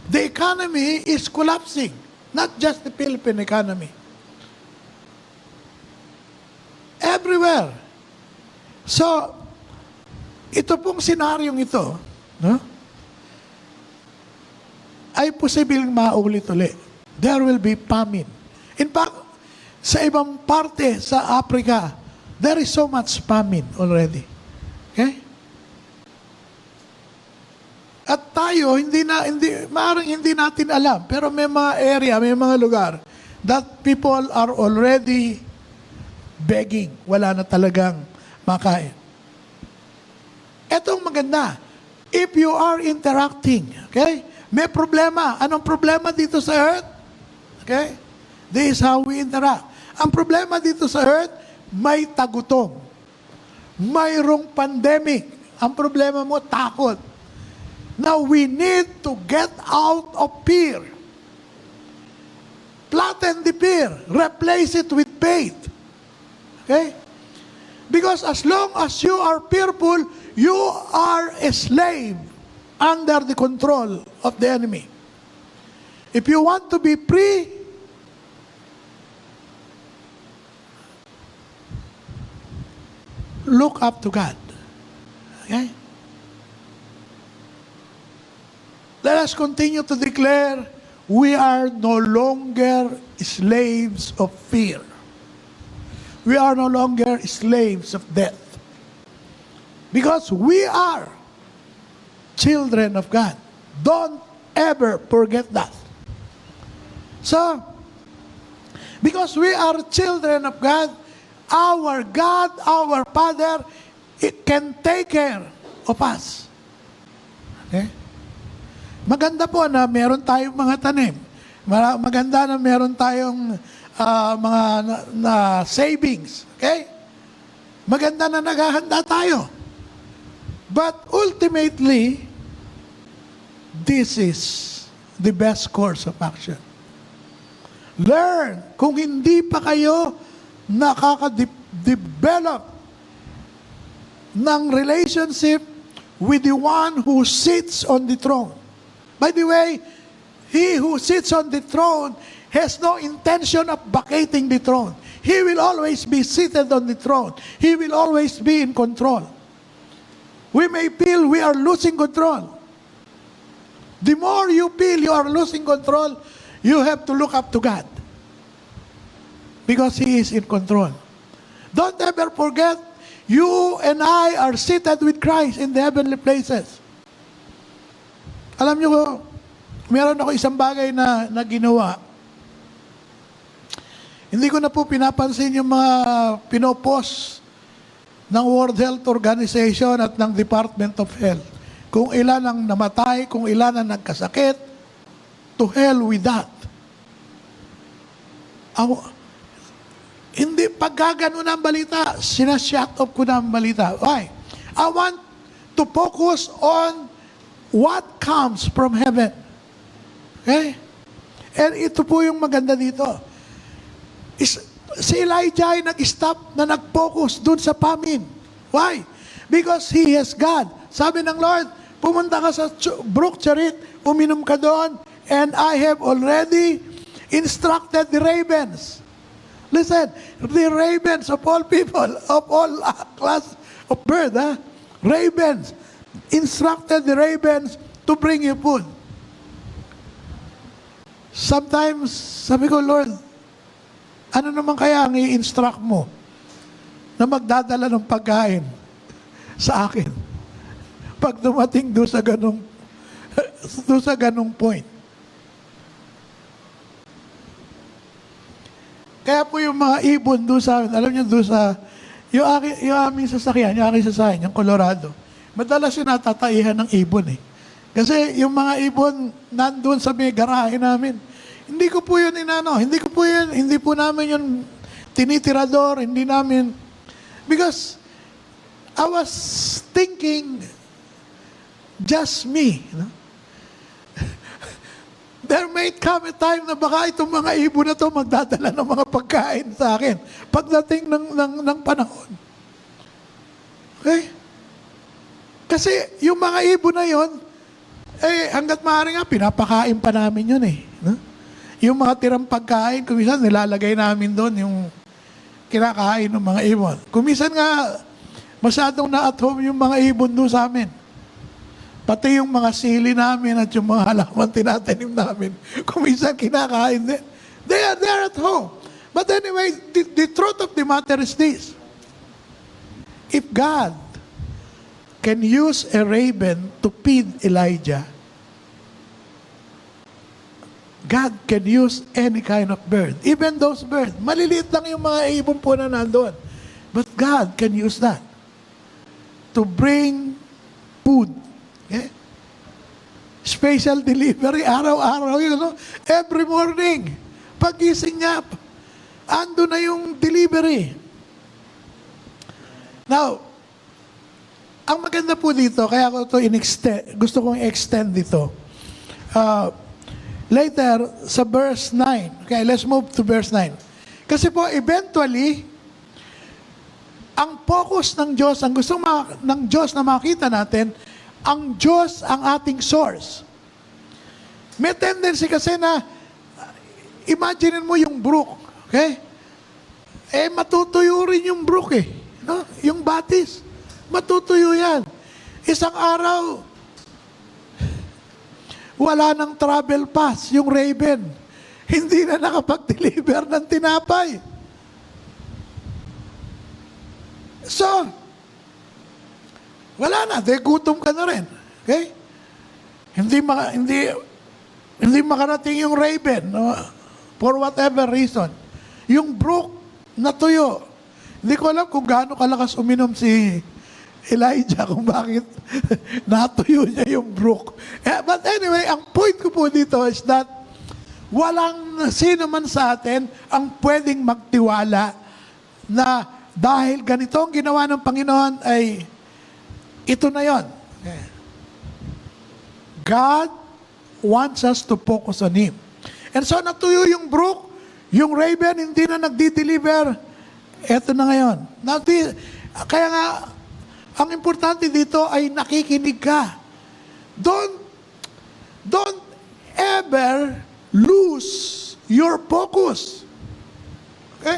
The economy is collapsing. Not just the Philippine economy. Everywhere. So, ito pong senaryong ito, no? Ay posibleng maulit-ulit. There will be famine. In fact, sa ibang parte sa Africa, there is so much famine already. Okay? At tayo, maaaring hindi natin alam, pero may mga area, may mga lugar that people are already begging. Wala na talagang makain. Etong maganda. If you are interacting, okay? May problema. Anong problema dito sa earth? Okay? This is how we interact. Ang problema dito sa earth, may tagutom. Mayroong pandemic. Ang problema mo, takot. Now, we need to get out of fear. Flatten the fear. Replace it with faith. Okay? Because as long as you are fearful, you are a slave under the control of the enemy. If you want to be free, look up to God. Okay? Let us continue to declare, we are no longer slaves of fear. We are no longer slaves of death. Because we are children of God. Don't ever forget that. So, because we are children of God, our Father, it can take care of us. Okay? Maganda po na meron tayong mga tanim. Maganda na meron tayong mga savings. Okay? Maganda na naghahanda tayo. But ultimately, this is the best course of action. Learn. Kung hindi pa kayo nakaka-develop ng relationship with the one who sits on the throne. By the way, he who sits on the throne has no intention of vacating the throne. He will always be seated on the throne. He will always be in control. We may feel we are losing control. The more you feel you are losing control, you have to look up to God. Because He is in control. Don't ever forget, you and I are seated with Christ in the heavenly places. Alam nyo, meron ako isang bagay na ginawa. Hindi ko na po pinapansin yung mga pinopost ng World Health Organization at ng Department of Health. Kung ilan ang namatay, kung ilan ang nagkasakit, to hell with that. Hindi, pagkagano ng balita, sinashut off ko ng balita. Why? I want to focus on what comes from heaven. Okay? And ito po yung maganda dito. Si Elijah ay nag-stop na nag-focus dun sa famine. Why? Because he has God. Sabi ng Lord, pumunta ka sa Brook Cherith, uminom ka doon, and I have already instructed the ravens. Listen, the ravens of all people, of all class of bird, ravens, instructed the ravens to bring you food. Sometimes, sabi ko, Lord, ano naman kaya ang i-instruct mo na magdadala ng pagkain sa akin pag dumating doon sa ganong point? Kaya po yung mga ibon doon sa amin, alam niyo doon sa, yung aming sasakyan, yung Colorado, madalas yung natataihan ng ibon eh. Kasi yung mga ibon nandun sa may garahe namin, hindi ko po yun hindi po namin yun tinitirador, hindi namin, because I was thinking, just me, you know? There may come a time na baka itong mga ibon na to magdadala ng mga pagkain sa akin pagdating ng panahon. Okay? Kasi yung mga ibon na yon, hanggat maaari nga, pinapakain pa namin yun eh. No? Yung mga tirang pagkain, kumisan nilalagay namin doon yung kinakain ng mga ibon. Kumisan nga, masyadong na-at home yung mga ibon doon sa amin. Pati yung mga sili namin at yung mga halaman tinatanim namin, kuminsan kinakain din. They are there at home. But anyway, the truth of the matter is this. If God can use a raven to feed Elijah, God can use any kind of bird. Even those birds. Maliliit lang yung mga ibon po na nandun. But God can use that to bring food. Okay? Special delivery, araw-araw yun, no? Every morning, pagising niya, ando na yung delivery. Now, ang maganda po dito, kaya ko ito gusto kong extend dito. Later, sa verse 9, okay, let's move to verse 9. Kasi po, eventually, ang focus ng Diyos, ang gusto ng Diyos na makita natin, ang Diyos ang ating source. May tendency kasi na, imagine mo yung brook, okay? Matutuyo rin yung brook eh. No? Yung batis, matutuyo yan. Isang araw, wala nang travel pass yung raven. Hindi na nakapag-deliver ng tinapay. So, wala na, gutom ka na rin. Okay? Hindi makarating yung raven, no? For whatever reason. Yung brook natuyo. Hindi ko alam kung gaano kalakas uminom si Elijah, kung bakit natuyo niya yung brook. But anyway, ang point ko po dito is that walang sino man sa atin ang pwedeng magtiwala na dahil ganito ang ginawa ng Panginoon ay ito na yon. God wants us to focus on Him. And so natuyo yung brook, yung raven hindi na nagdi-deliver. Ito na ngayon. Kaya nga, Ang importante dito ay nakikinig ka. Don't ever lose your focus. Okay?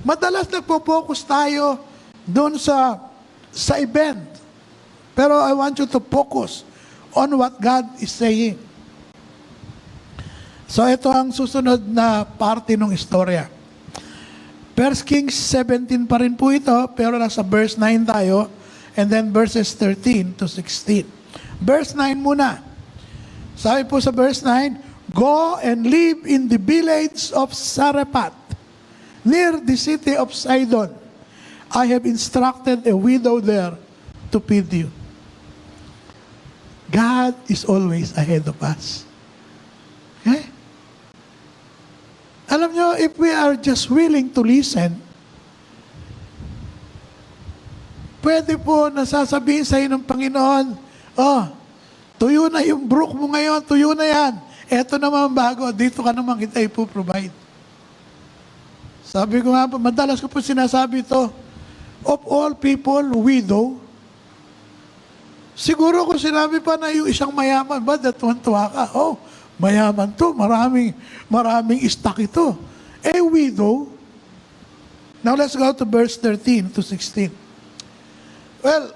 Madalas nagpo-focus tayo doon sa event. Pero I want you to focus on what God is saying. So ito ang susunod na parte ng istorya. 1 Kings 17 pa rin po ito, pero nasa verse 9 tayo, and then verses 13 to 16. Verse 9 muna. Sabi po sa verse 9, "Go and live in the village of Sarephat, near the city of Sidon. I have instructed a widow there to feed you." God is always ahead of us. Okay? Alam nyo, if we are just willing to listen, pwede po nasasabihin sa inyo ng Panginoon, "Oh, tuyo na yung brook mo ngayon, tuyo na yan. Eto naman bago, dito ka naman kita ipoprovide." Sabi ko nga po, madalas ko po sinasabi ito, of all people, widow. Siguro kung sinabi pa na yung isang mayaman, ba, tuwan-tuwa ka, oh, mayaman to, maraming stock ito. Widow. Now let's go to verse 13 to 16. Well,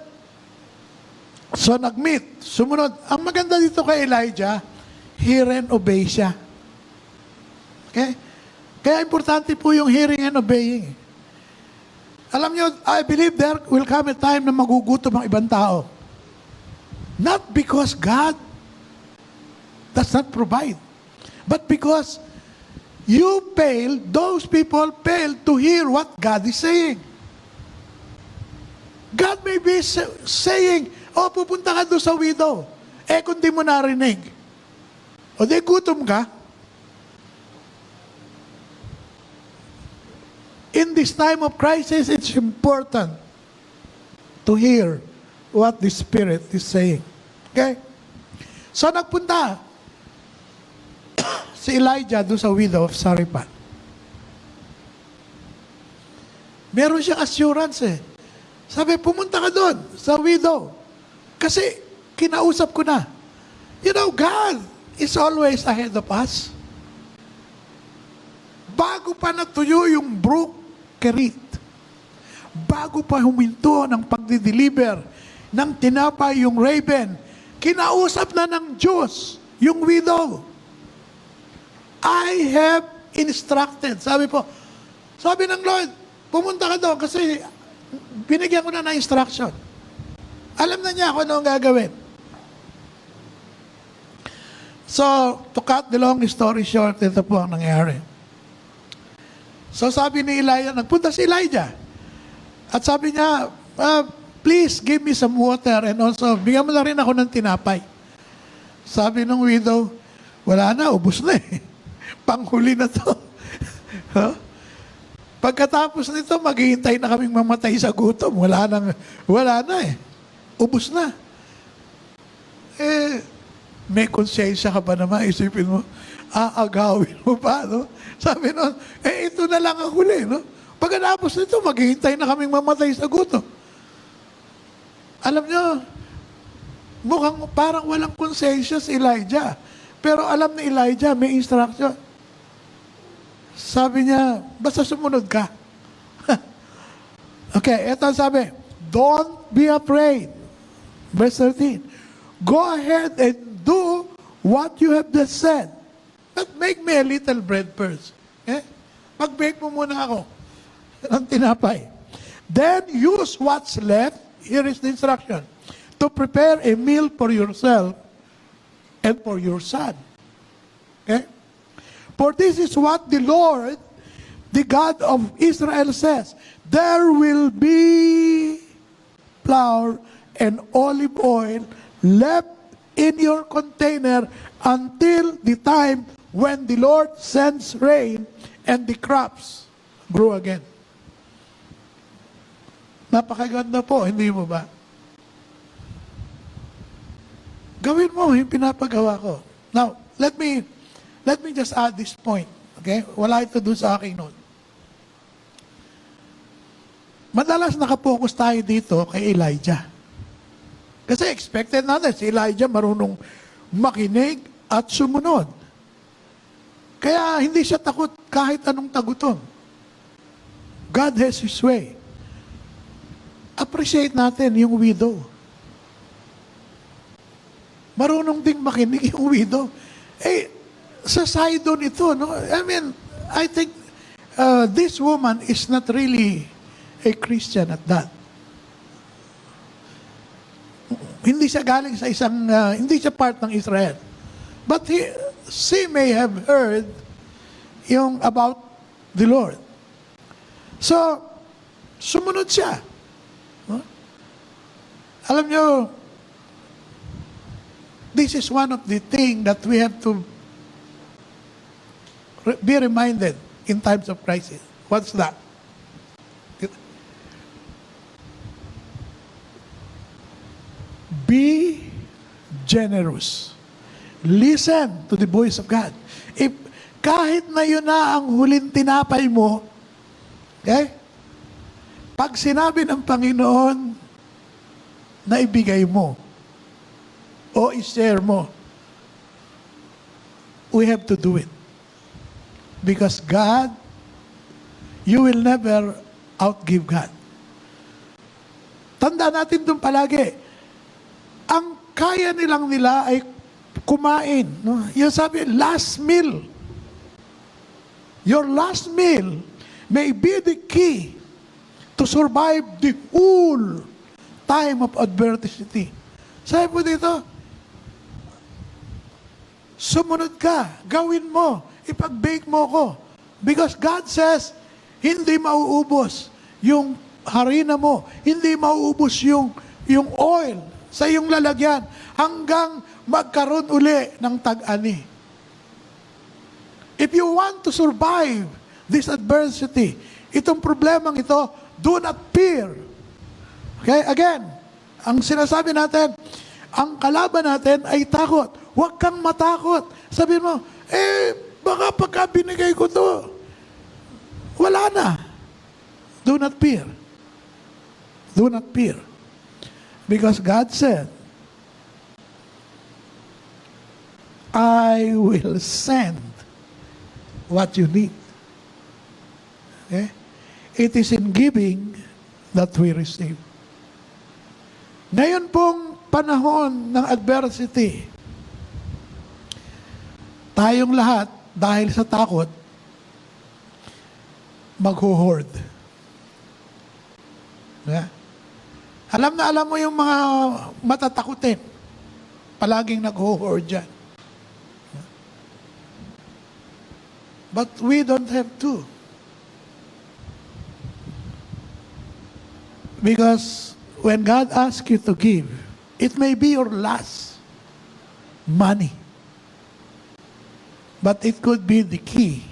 so nag-meet, sumunod. Ang maganda dito kay Elijah, hear and obey siya. Okay? Kaya importante po yung hearing and obeying. Alam nyo, I believe there will come a time na magugutom ang ibang tao. Not because God does not provide, but because you fail, those people fail to hear what God is saying. God may be saying, "Oh, pupunta ka doon sa widow." Kung di mo narinig, o di gutom ka. In this time of crisis, it's important to hear what the Spirit is saying. Okay? So nagpunta si Elijah doon sa widow of Sarephat. Meron siyang assurance eh. Sabi, pumunta ka doon sa widow. Kasi kinausap ko na. You know, God is always ahead of us. Bago pa natuyo yung brook Kerit, bago pa huminto ng pagdi-deliver ng tinapay yung raven, kinausap na ng Diyos yung widow. I have instructed. Sabi ng Lord, pumunta ka doon kasi binigyan ko na ng instruction. Alam na niya kung ano ang gagawin. So, to cut the long story short, ito po ang nangyari. So sabi ni Elijah, nagpunta si Elijah. At sabi niya, "Please give me some water and also bigyan mo na rin ako ng tinapay." Sabi ng widow, "Wala na, ubos na eh. Panghuli na to." Huh? Pagkatapos nito, maghihintay na kaming mamatay sa gutom. Wala na eh. Ubos na. May konsensya ka ba naman? Isipin mo, aagawin mo pa, no? Sabi nun, ito na lang ang huli, no? Pagkatapos nito, maghihintay na kaming mamatay sa gutom. Alam nyo, mukhang parang walang konsensya si Elijah. Pero alam ni Elijah, may instruction. Sabi niya, basta sumunod ka. Okay, ito ang sabi, "Don't be afraid." Verse 13, "Go ahead and do what you have just said. But make me a little bread first." Eh? Mag-bake mo muna ako ng tinapay. "Then use what's left," here is the instruction, "to prepare a meal for yourself and for your son." Okay? "For this is what the Lord, the God of Israel says, there will be flour and olive oil left in your container until the time when the Lord sends rain and the crops grow again." Napakaganda po, hindi mo ba? Gawin mo yung pinapagawa ko. Now, let me just add this point. Okay? Wala ito doon sa aking note. madalas nakapokus tayo dito kay Elijah. Kasi expected natin, si Elijah marunong makinig at sumunod. Kaya hindi siya takot kahit anong tagutom. God has His way. Appreciate natin yung widow. Marunong ding makinig yung widow. Eh, sa Sidon ito, no? I mean, I think this woman is not really a Christian at that. Hindi siya galing sa isang, hindi siya part ng Israel. But she may have heard yung about the Lord. So, sumunod siya. Huh? Alam nyo, this is one of the things that we have to be reminded in times of crisis. What's that? Be generous. Listen to the voice of God. If kahit na yun na ang huling tinapay mo, okay? Pag sinabi ng Panginoon na ibigay mo o i-share mo, we have to do it. Because God, you will never outgive God. Tanda natin itong palagi. Ang kaya nila ay kumain. No? Yung sabi, last meal. Your last meal may be the key to survive the whole time of adversity. Sabi po dito, sumunod ka, gawin mo, ipag-bake mo ko. Because God says, hindi mauubos yung harina mo, hindi mauubos yung oil sa iyong lalagyan hanggang magkaroon uli ng tag-ani. If you want to survive this adversity, itong problemang ito, do not fear. Okay? Again, ang sinasabi natin, ang kalaban natin ay takot. Huwag kang matakot. Sabihin mo, baka pagka binigay ko to, wala na. Do not fear. Do not fear. Because God said, I will send what you need. Okay? It is in giving that we receive. Ngayon pong panahon ng adversity, tayong lahat, dahil sa takot, mag-hoard. Yeah? Alam na alam mo yung mga matatakutin, palaging nag-hoard dyan. But we don't have to. Because when God asks you to give, it may be your last money. But it could be the key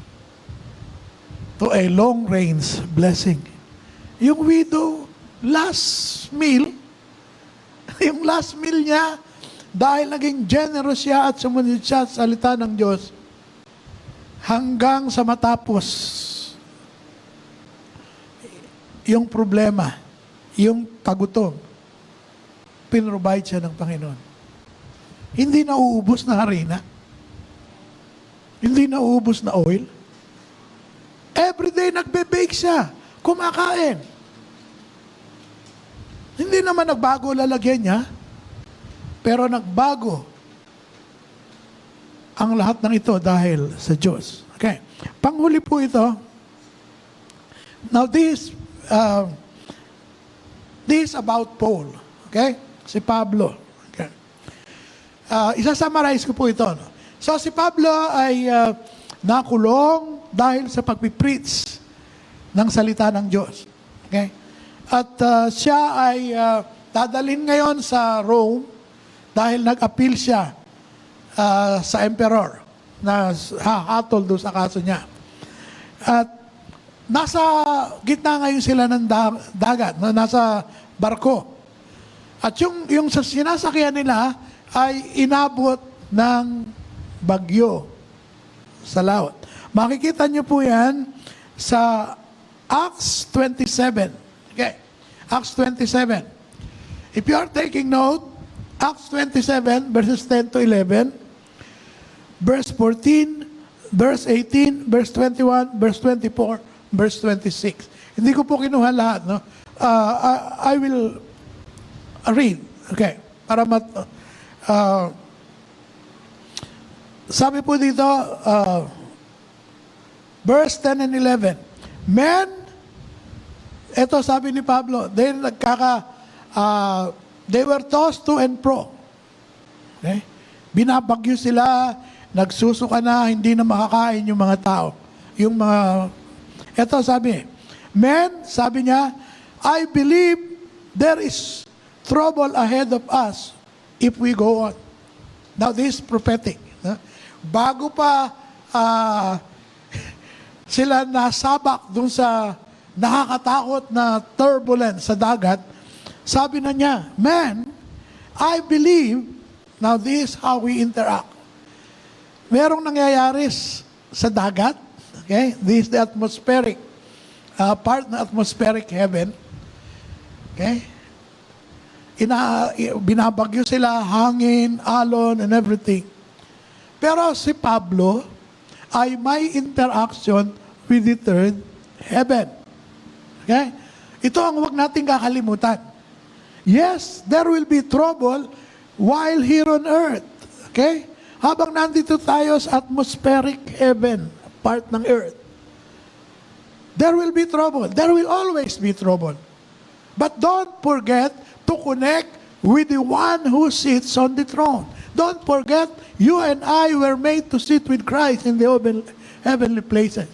to a long-range blessing. Yung widow, last meal, yung last meal niya, dahil naging generous siya at sumunod siya sa salita ng Diyos, hanggang sa matapos yung problema, yung kagutom, pinrovide siya ng Panginoon. Hindi nauubos na harina. Hindi nauubos na oil. Everyday nagbe-bake siya. Kumakain. Hindi naman nagbago lalagyan niya, pero nagbago ang lahat ng ito dahil sa Diyos. Okay. Panghuli po ito. Now this is about Paul. Okay? Si Pablo. Okay. Isa-summarize ko po ito. No? So si Pablo ay nakulong dahil sa pagpipreach ng salita ng Diyos. Okay? At siya ay dadalhin ngayon sa Rome dahil nag-appeal siya sa emperor na hahatol doon sa kaso niya. At nasa gitna ngayon sila ng dagat, nasa barko. At yung sinasakyan nila ay inabot ng bagyo sa laut. Makikita niyo po yan sa Acts 27. Okay. Acts 27. If you are taking note, Acts 27, verses 10 to 11, verse 14, verse 18, verse 21, verse 24, verse 26. Hindi ko po kinuha lahat, no? I will read. Okay. Para sabi po dito, verse 10 and 11. Men, ito sabi ni Pablo, they were tossed to and fro. Okay? Binabagyo sila, nagsusuka na, hindi na makakain yung mga tao. Ito sabi, men, sabi niya, I believe there is trouble ahead of us if we go on. Now this is prophetic. Bago pa sila nasabak dun sa nakakatakot na turbulence sa dagat, sabi na niya, man, I believe, now this is how we interact. Merong nangyayari sa dagat, okay? This is the atmospheric, part ng atmospheric heaven, okay? Binabagyo sila, hangin, alon, and everything. Pero si Pablo ay may interaction with the third heaven. Okay? Ito ang huwag nating kakalimutan. Yes, there will be trouble while here on earth. Okay? Habang nandito tayo sa atmospheric heaven, part ng earth, there will be trouble. There will always be trouble. But don't forget to connect with the one who sits on the throne. Don't forget, you and I were made to sit with Christ in the heavenly places.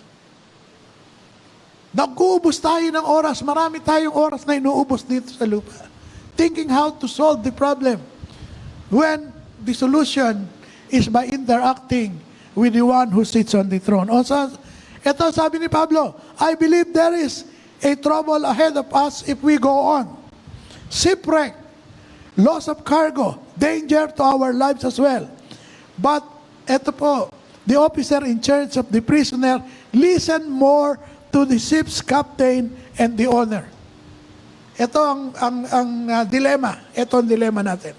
Nag-uubos tayo ng oras. Marami tayong oras na inuubos dito sa lupa. Thinking how to solve the problem. When the solution is by interacting with the one who sits on the throne. Also, ito sabi ni Pablo, I believe there is a trouble ahead of us if we go on. Shipwreck, loss of cargo, danger to our lives as well. But, ito po, the officer in charge of the prisoner, listen more to the ship's captain and the owner. Ito ang dilemma. Ito ang dilemma natin.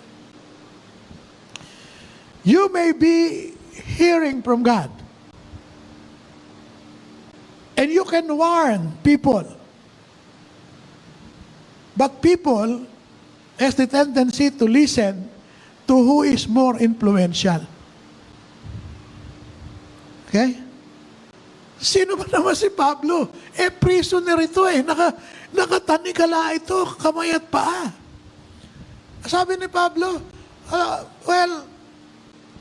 You may be hearing from God. And you can warn people. But people has the tendency to listen to who is more influential. Okay? Sino ba naman si Pablo? Prisoner ito eh. Nakatanikala ito, kamay at paa. Sabi ni Pablo,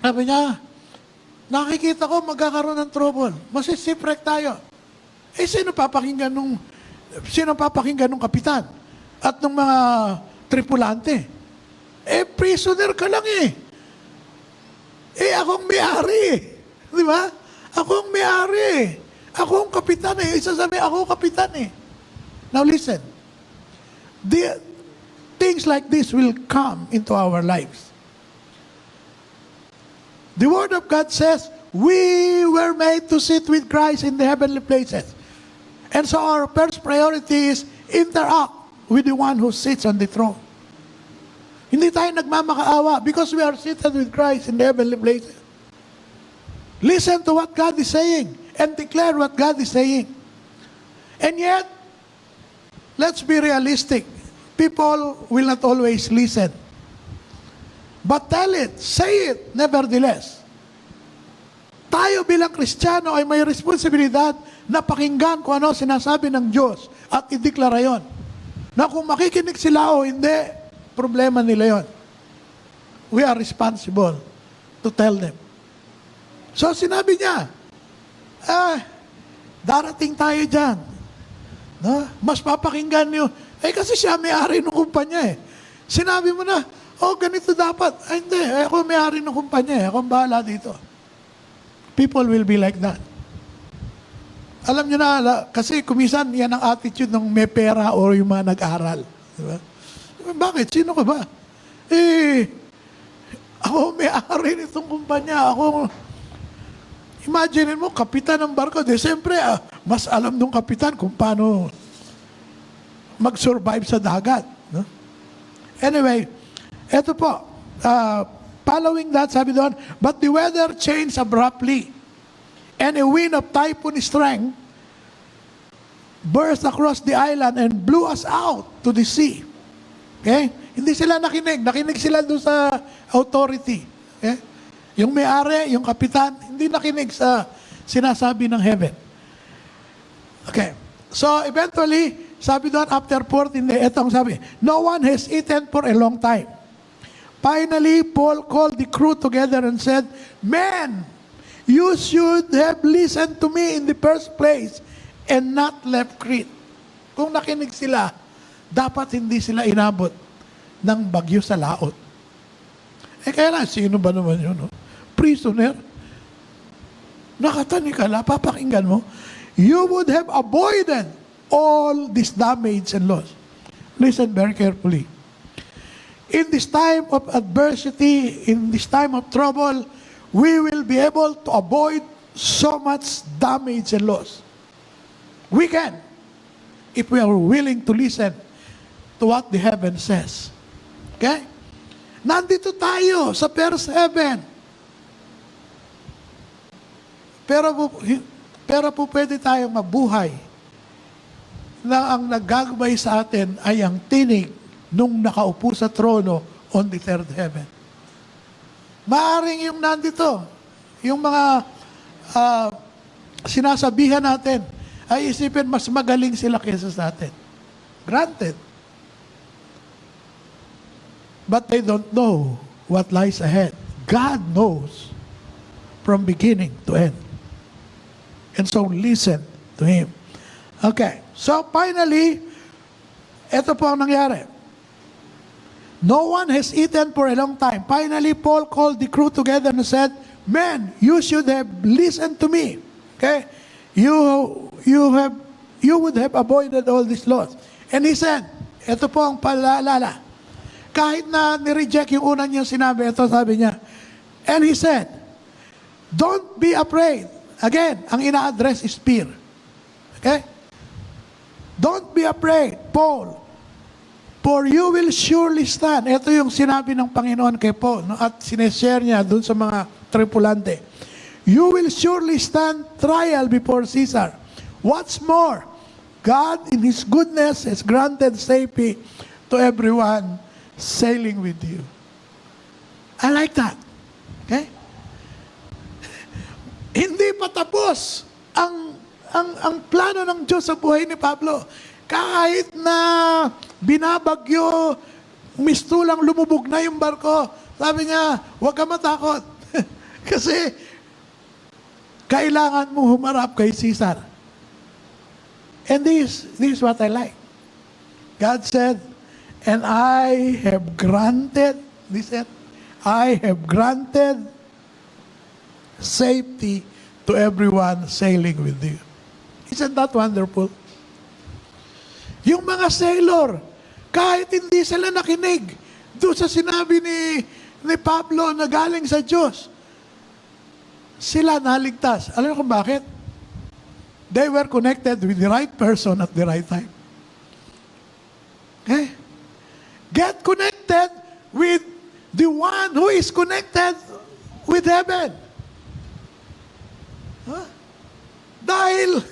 sabi niya, nakikita ko magkakaroon ng trouble. Masisipwreck tayo. Sino papakinggan nung kapitan? At nung mga tripulante? Prisoner ka lang eh. Akong may-ari eh. Di ba? Akong may-ari eh. Ako ang kapitan eh. Isasabi, ako kapitan eh. Now listen. Things like this will come into our lives. The Word of God says, we were made to sit with Christ in the heavenly places. And so our first priority is interact with the one who sits on the throne. Hindi tayo nagmamakaawa because we are seated with Christ in the heavenly places. Listen to what God is saying and declare what God is saying. And yet, let's be realistic. People will not always listen. But tell it, say it, nevertheless. Tayo bilang Kristiyano ay may responsibilidad na pakinggan kung ano sinasabi ng Diyos at ideklara yon. Na kung makikinig sila o hindi, problema nila yon. We are responsible to tell them. So sinabi niya, darating tayo dyan. No? Mas papakinggan niyo. Kasi siya may-ari ng kumpanya eh. Sinabi mo na, ganito dapat. Hindi, ako may-ari ng kumpanya eh. Ako ang bahala dito. People will be like that. Alam niyo na, kasi kumisan yan ang attitude ng may pera o yung mga nag-aral. Diba? Bakit? Sino ka ba? Ako may-ari nitong kumpanya. Imagine mo, kapitan ng barko. Siyempre, mas alam ng kapitan kung paano mag-survive sa dagat. No? Anyway, eto po. Following that, sabi doon, but the weather changed abruptly, and a wind of typhoon strength burst across the island and blew us out to the sea. Okay? Hindi sila nakinig. Nakinig sila doon sa authority. Okay? Yung may-ari, yung kapitan, hindi nakinig sa sinasabi ng heaven. Okay. So, eventually, sabi doon, after 14 days, etong sabi, no one has eaten for a long time. Finally, Paul called the crew together and said, men, you should have listened to me in the first place and not left Crete. Kung nakinig sila, dapat hindi sila inabot ng bagyo sa laot. Kaya lang, sino ba naman yun? No? Prisoner? Nakatanig ka lang, papakinggan mo, you would have avoided all this damage and loss. Listen very carefully. In this time of adversity, in this time of trouble, we will be able to avoid so much damage and loss. We can, if we are willing to listen to what the heaven says. Okay? Nandito tayo sa verse 7. Pero po pwede tayong mabuhay na ang naggagabay sa atin ay ang tinig nung nakaupo sa trono on the third heaven. Maaring yung nandito, yung mga sinasabihan natin, ay isipin mas magaling sila kaysa sa atin. Granted. But they don't know what lies ahead. God knows from beginning to end. And so listen to Him. Okay. So finally, ito po ang nangyari. No one has eaten for a long time. Finally, Paul called the crew together and said, men, you should have listened to me. Okay? You would have avoided all this loss. And he said, ito po ang paalala. Kahit na nireject yung una niyang sinabi, ito sabi niya. And he said, don't be afraid. Again, ang ina-address is fear. Okay? Don't be afraid, Paul. For you will surely stand. Ito yung sinabi ng Panginoon kay Paul, no? At sineshare niya dun sa mga tripulante. You will surely stand trial before Caesar. What's more, God in His goodness has granted safety to everyone sailing with you. I like that. Okay? Hindi pa tapos ang plano ng Diyos sa buhay ni Pablo. Kahit na binabagyo, mistulang lumubog na yung barko, sabi niya, huwag ka matakot. Kasi kailangan mo humarap kay Caesar. And this is what I like. God said, and I have granted, listen, I have granted safety to everyone sailing with you. Isn't that wonderful? Yung mga sailor, kahit hindi sila nakinig doon sa sinabi ni Pablo na galing sa Diyos, sila naligtas. Alam mo kung bakit? They were connected with the right person at the right time. Okay? Get connected with the one who is connected with heaven. Huh? Dahil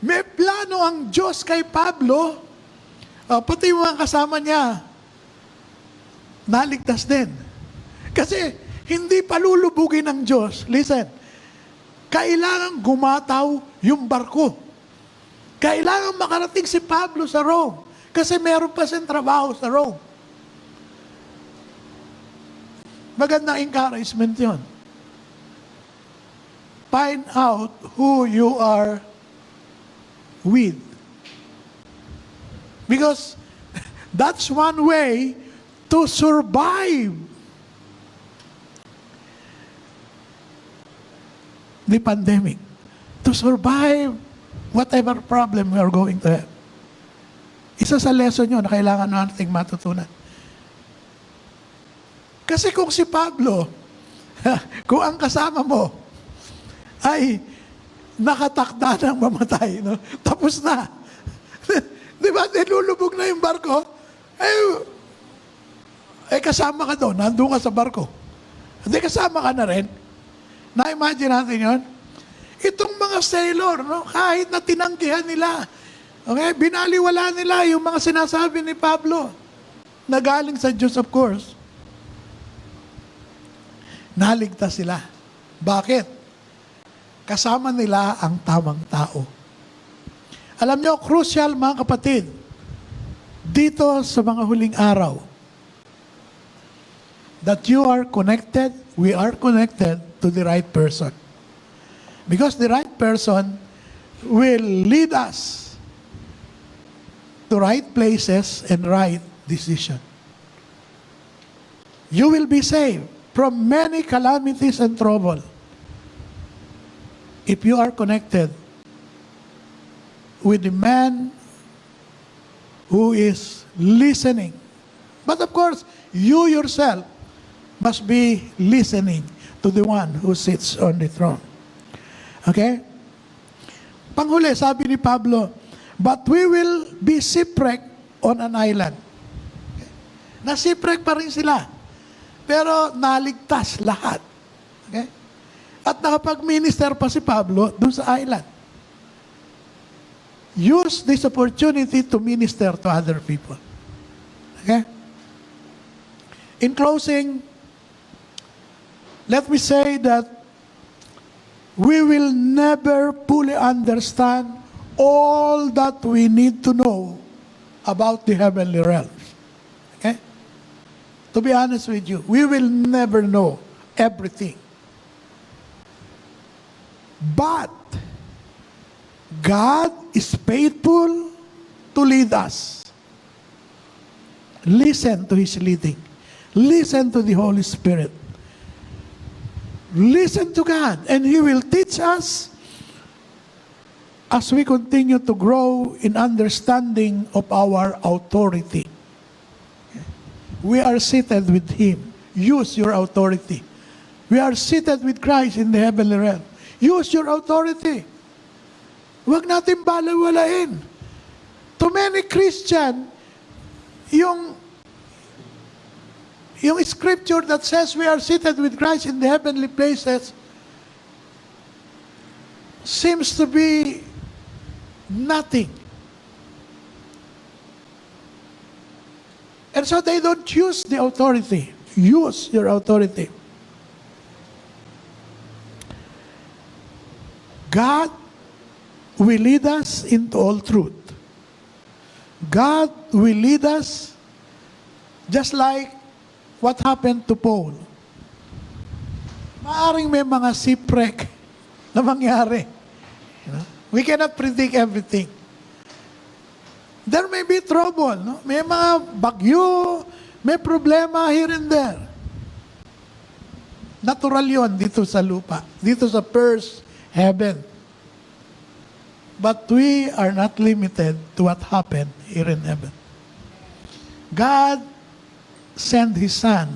may plano ang Diyos kay Pablo, pati yung mga kasama niya, naligtas din. Kasi hindi palulubugin ng Diyos. Listen, kailangan gumataw yung barko. Kailangan makarating si Pablo sa Rome. Kasi meron pa siyang trabaho sa Rome. Magandang encouragement yun. Find out who you are with. Because that's one way to survive the pandemic. To survive whatever problem we are going to have. Isa sa lesson nyo na kailangan nating matutunan. Kasi kung si Pablo, kung ang kasama mo ay nakatakda ng mamatay, no? Tapos na. Di ba? Nilulubog na yung barko. Kasama ka doon. Nandun ka sa barko. Hindi kasama ka na rin. Na-imagine natin yun? Itong mga sailor, no? Kahit na tinanggihan nila, okay, binaliwala nila yung mga sinasabi ni Pablo na galing sa Diyos, of course. Naligtas sila. Bakit? Kasama nila ang tamang tao. Alam nyo, crucial mga kapatid, dito sa mga huling araw, that you are connected, we are connected to the right person. Because the right person will lead us to right places and right decision. You will be saved from many calamities and trouble if you are connected with the man who is listening. But of course, you yourself must be listening to the one who sits on the throne. Okay? Panghuli, sabi ni Pablo, but we will be shipwrecked on an island. Okay? Na-shipwreck pa rin sila. Pero naligtas lahat. Okay? At nakapag-minister pa si Pablo doon sa island. Use this opportunity to minister to other people. Okay? In closing, let me say that we will never fully understand all that we need to know about the heavenly realms. Okay? To be honest with you, we will never know everything. But God is faithful to lead us. Listen to His leading. Listen to the Holy Spirit. Listen to God, and He will teach us as we continue to grow in understanding of our authority. We are seated with Him. Use your authority. We are seated with Christ in the heavenly realm. Use your authority. Huwag natin balawalain. To many Christian, yung scripture that says we are seated with Christ in the heavenly places seems to be nothing. And so they don't use the authority. Use your authority. God will lead us into all truth. God will lead us just like what happened to Paul. Maaring may mga shipwreck na mangyari. You know? We cannot predict everything. There may be trouble. No? May mga bagyo, may problema here and there. Natural yon dito sa lupa. Dito sa first heaven. But we are not limited to what happened here in heaven. God sent His Son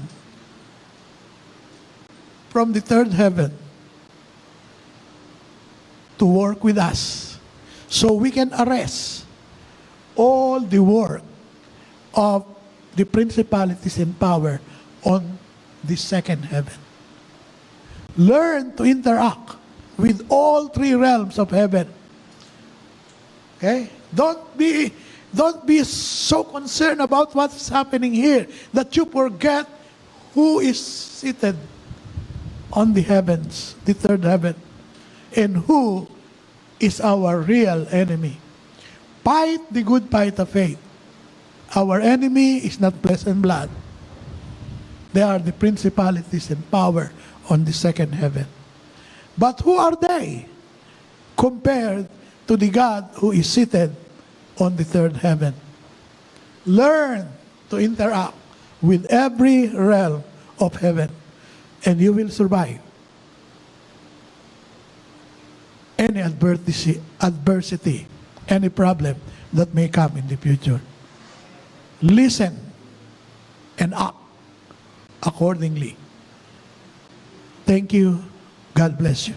from the third heaven to work with us so we can arrest all the work of the principalities and power on the second heaven. Learn to interact with all three realms of heaven. Okay? Don't be so concerned about what's happening here that you forget who is seated on the heavens, the third heaven, and who is our real enemy. Fight the good fight of faith. Our enemy is not flesh and blood. They are the principalities and power on the second heaven. But who are they compared to the God who is seated on the third heaven? Learn to interact with every realm of heaven, and you will survive any adversity, any problem that may come in the future. Listen and act accordingly. Thank you. God bless you.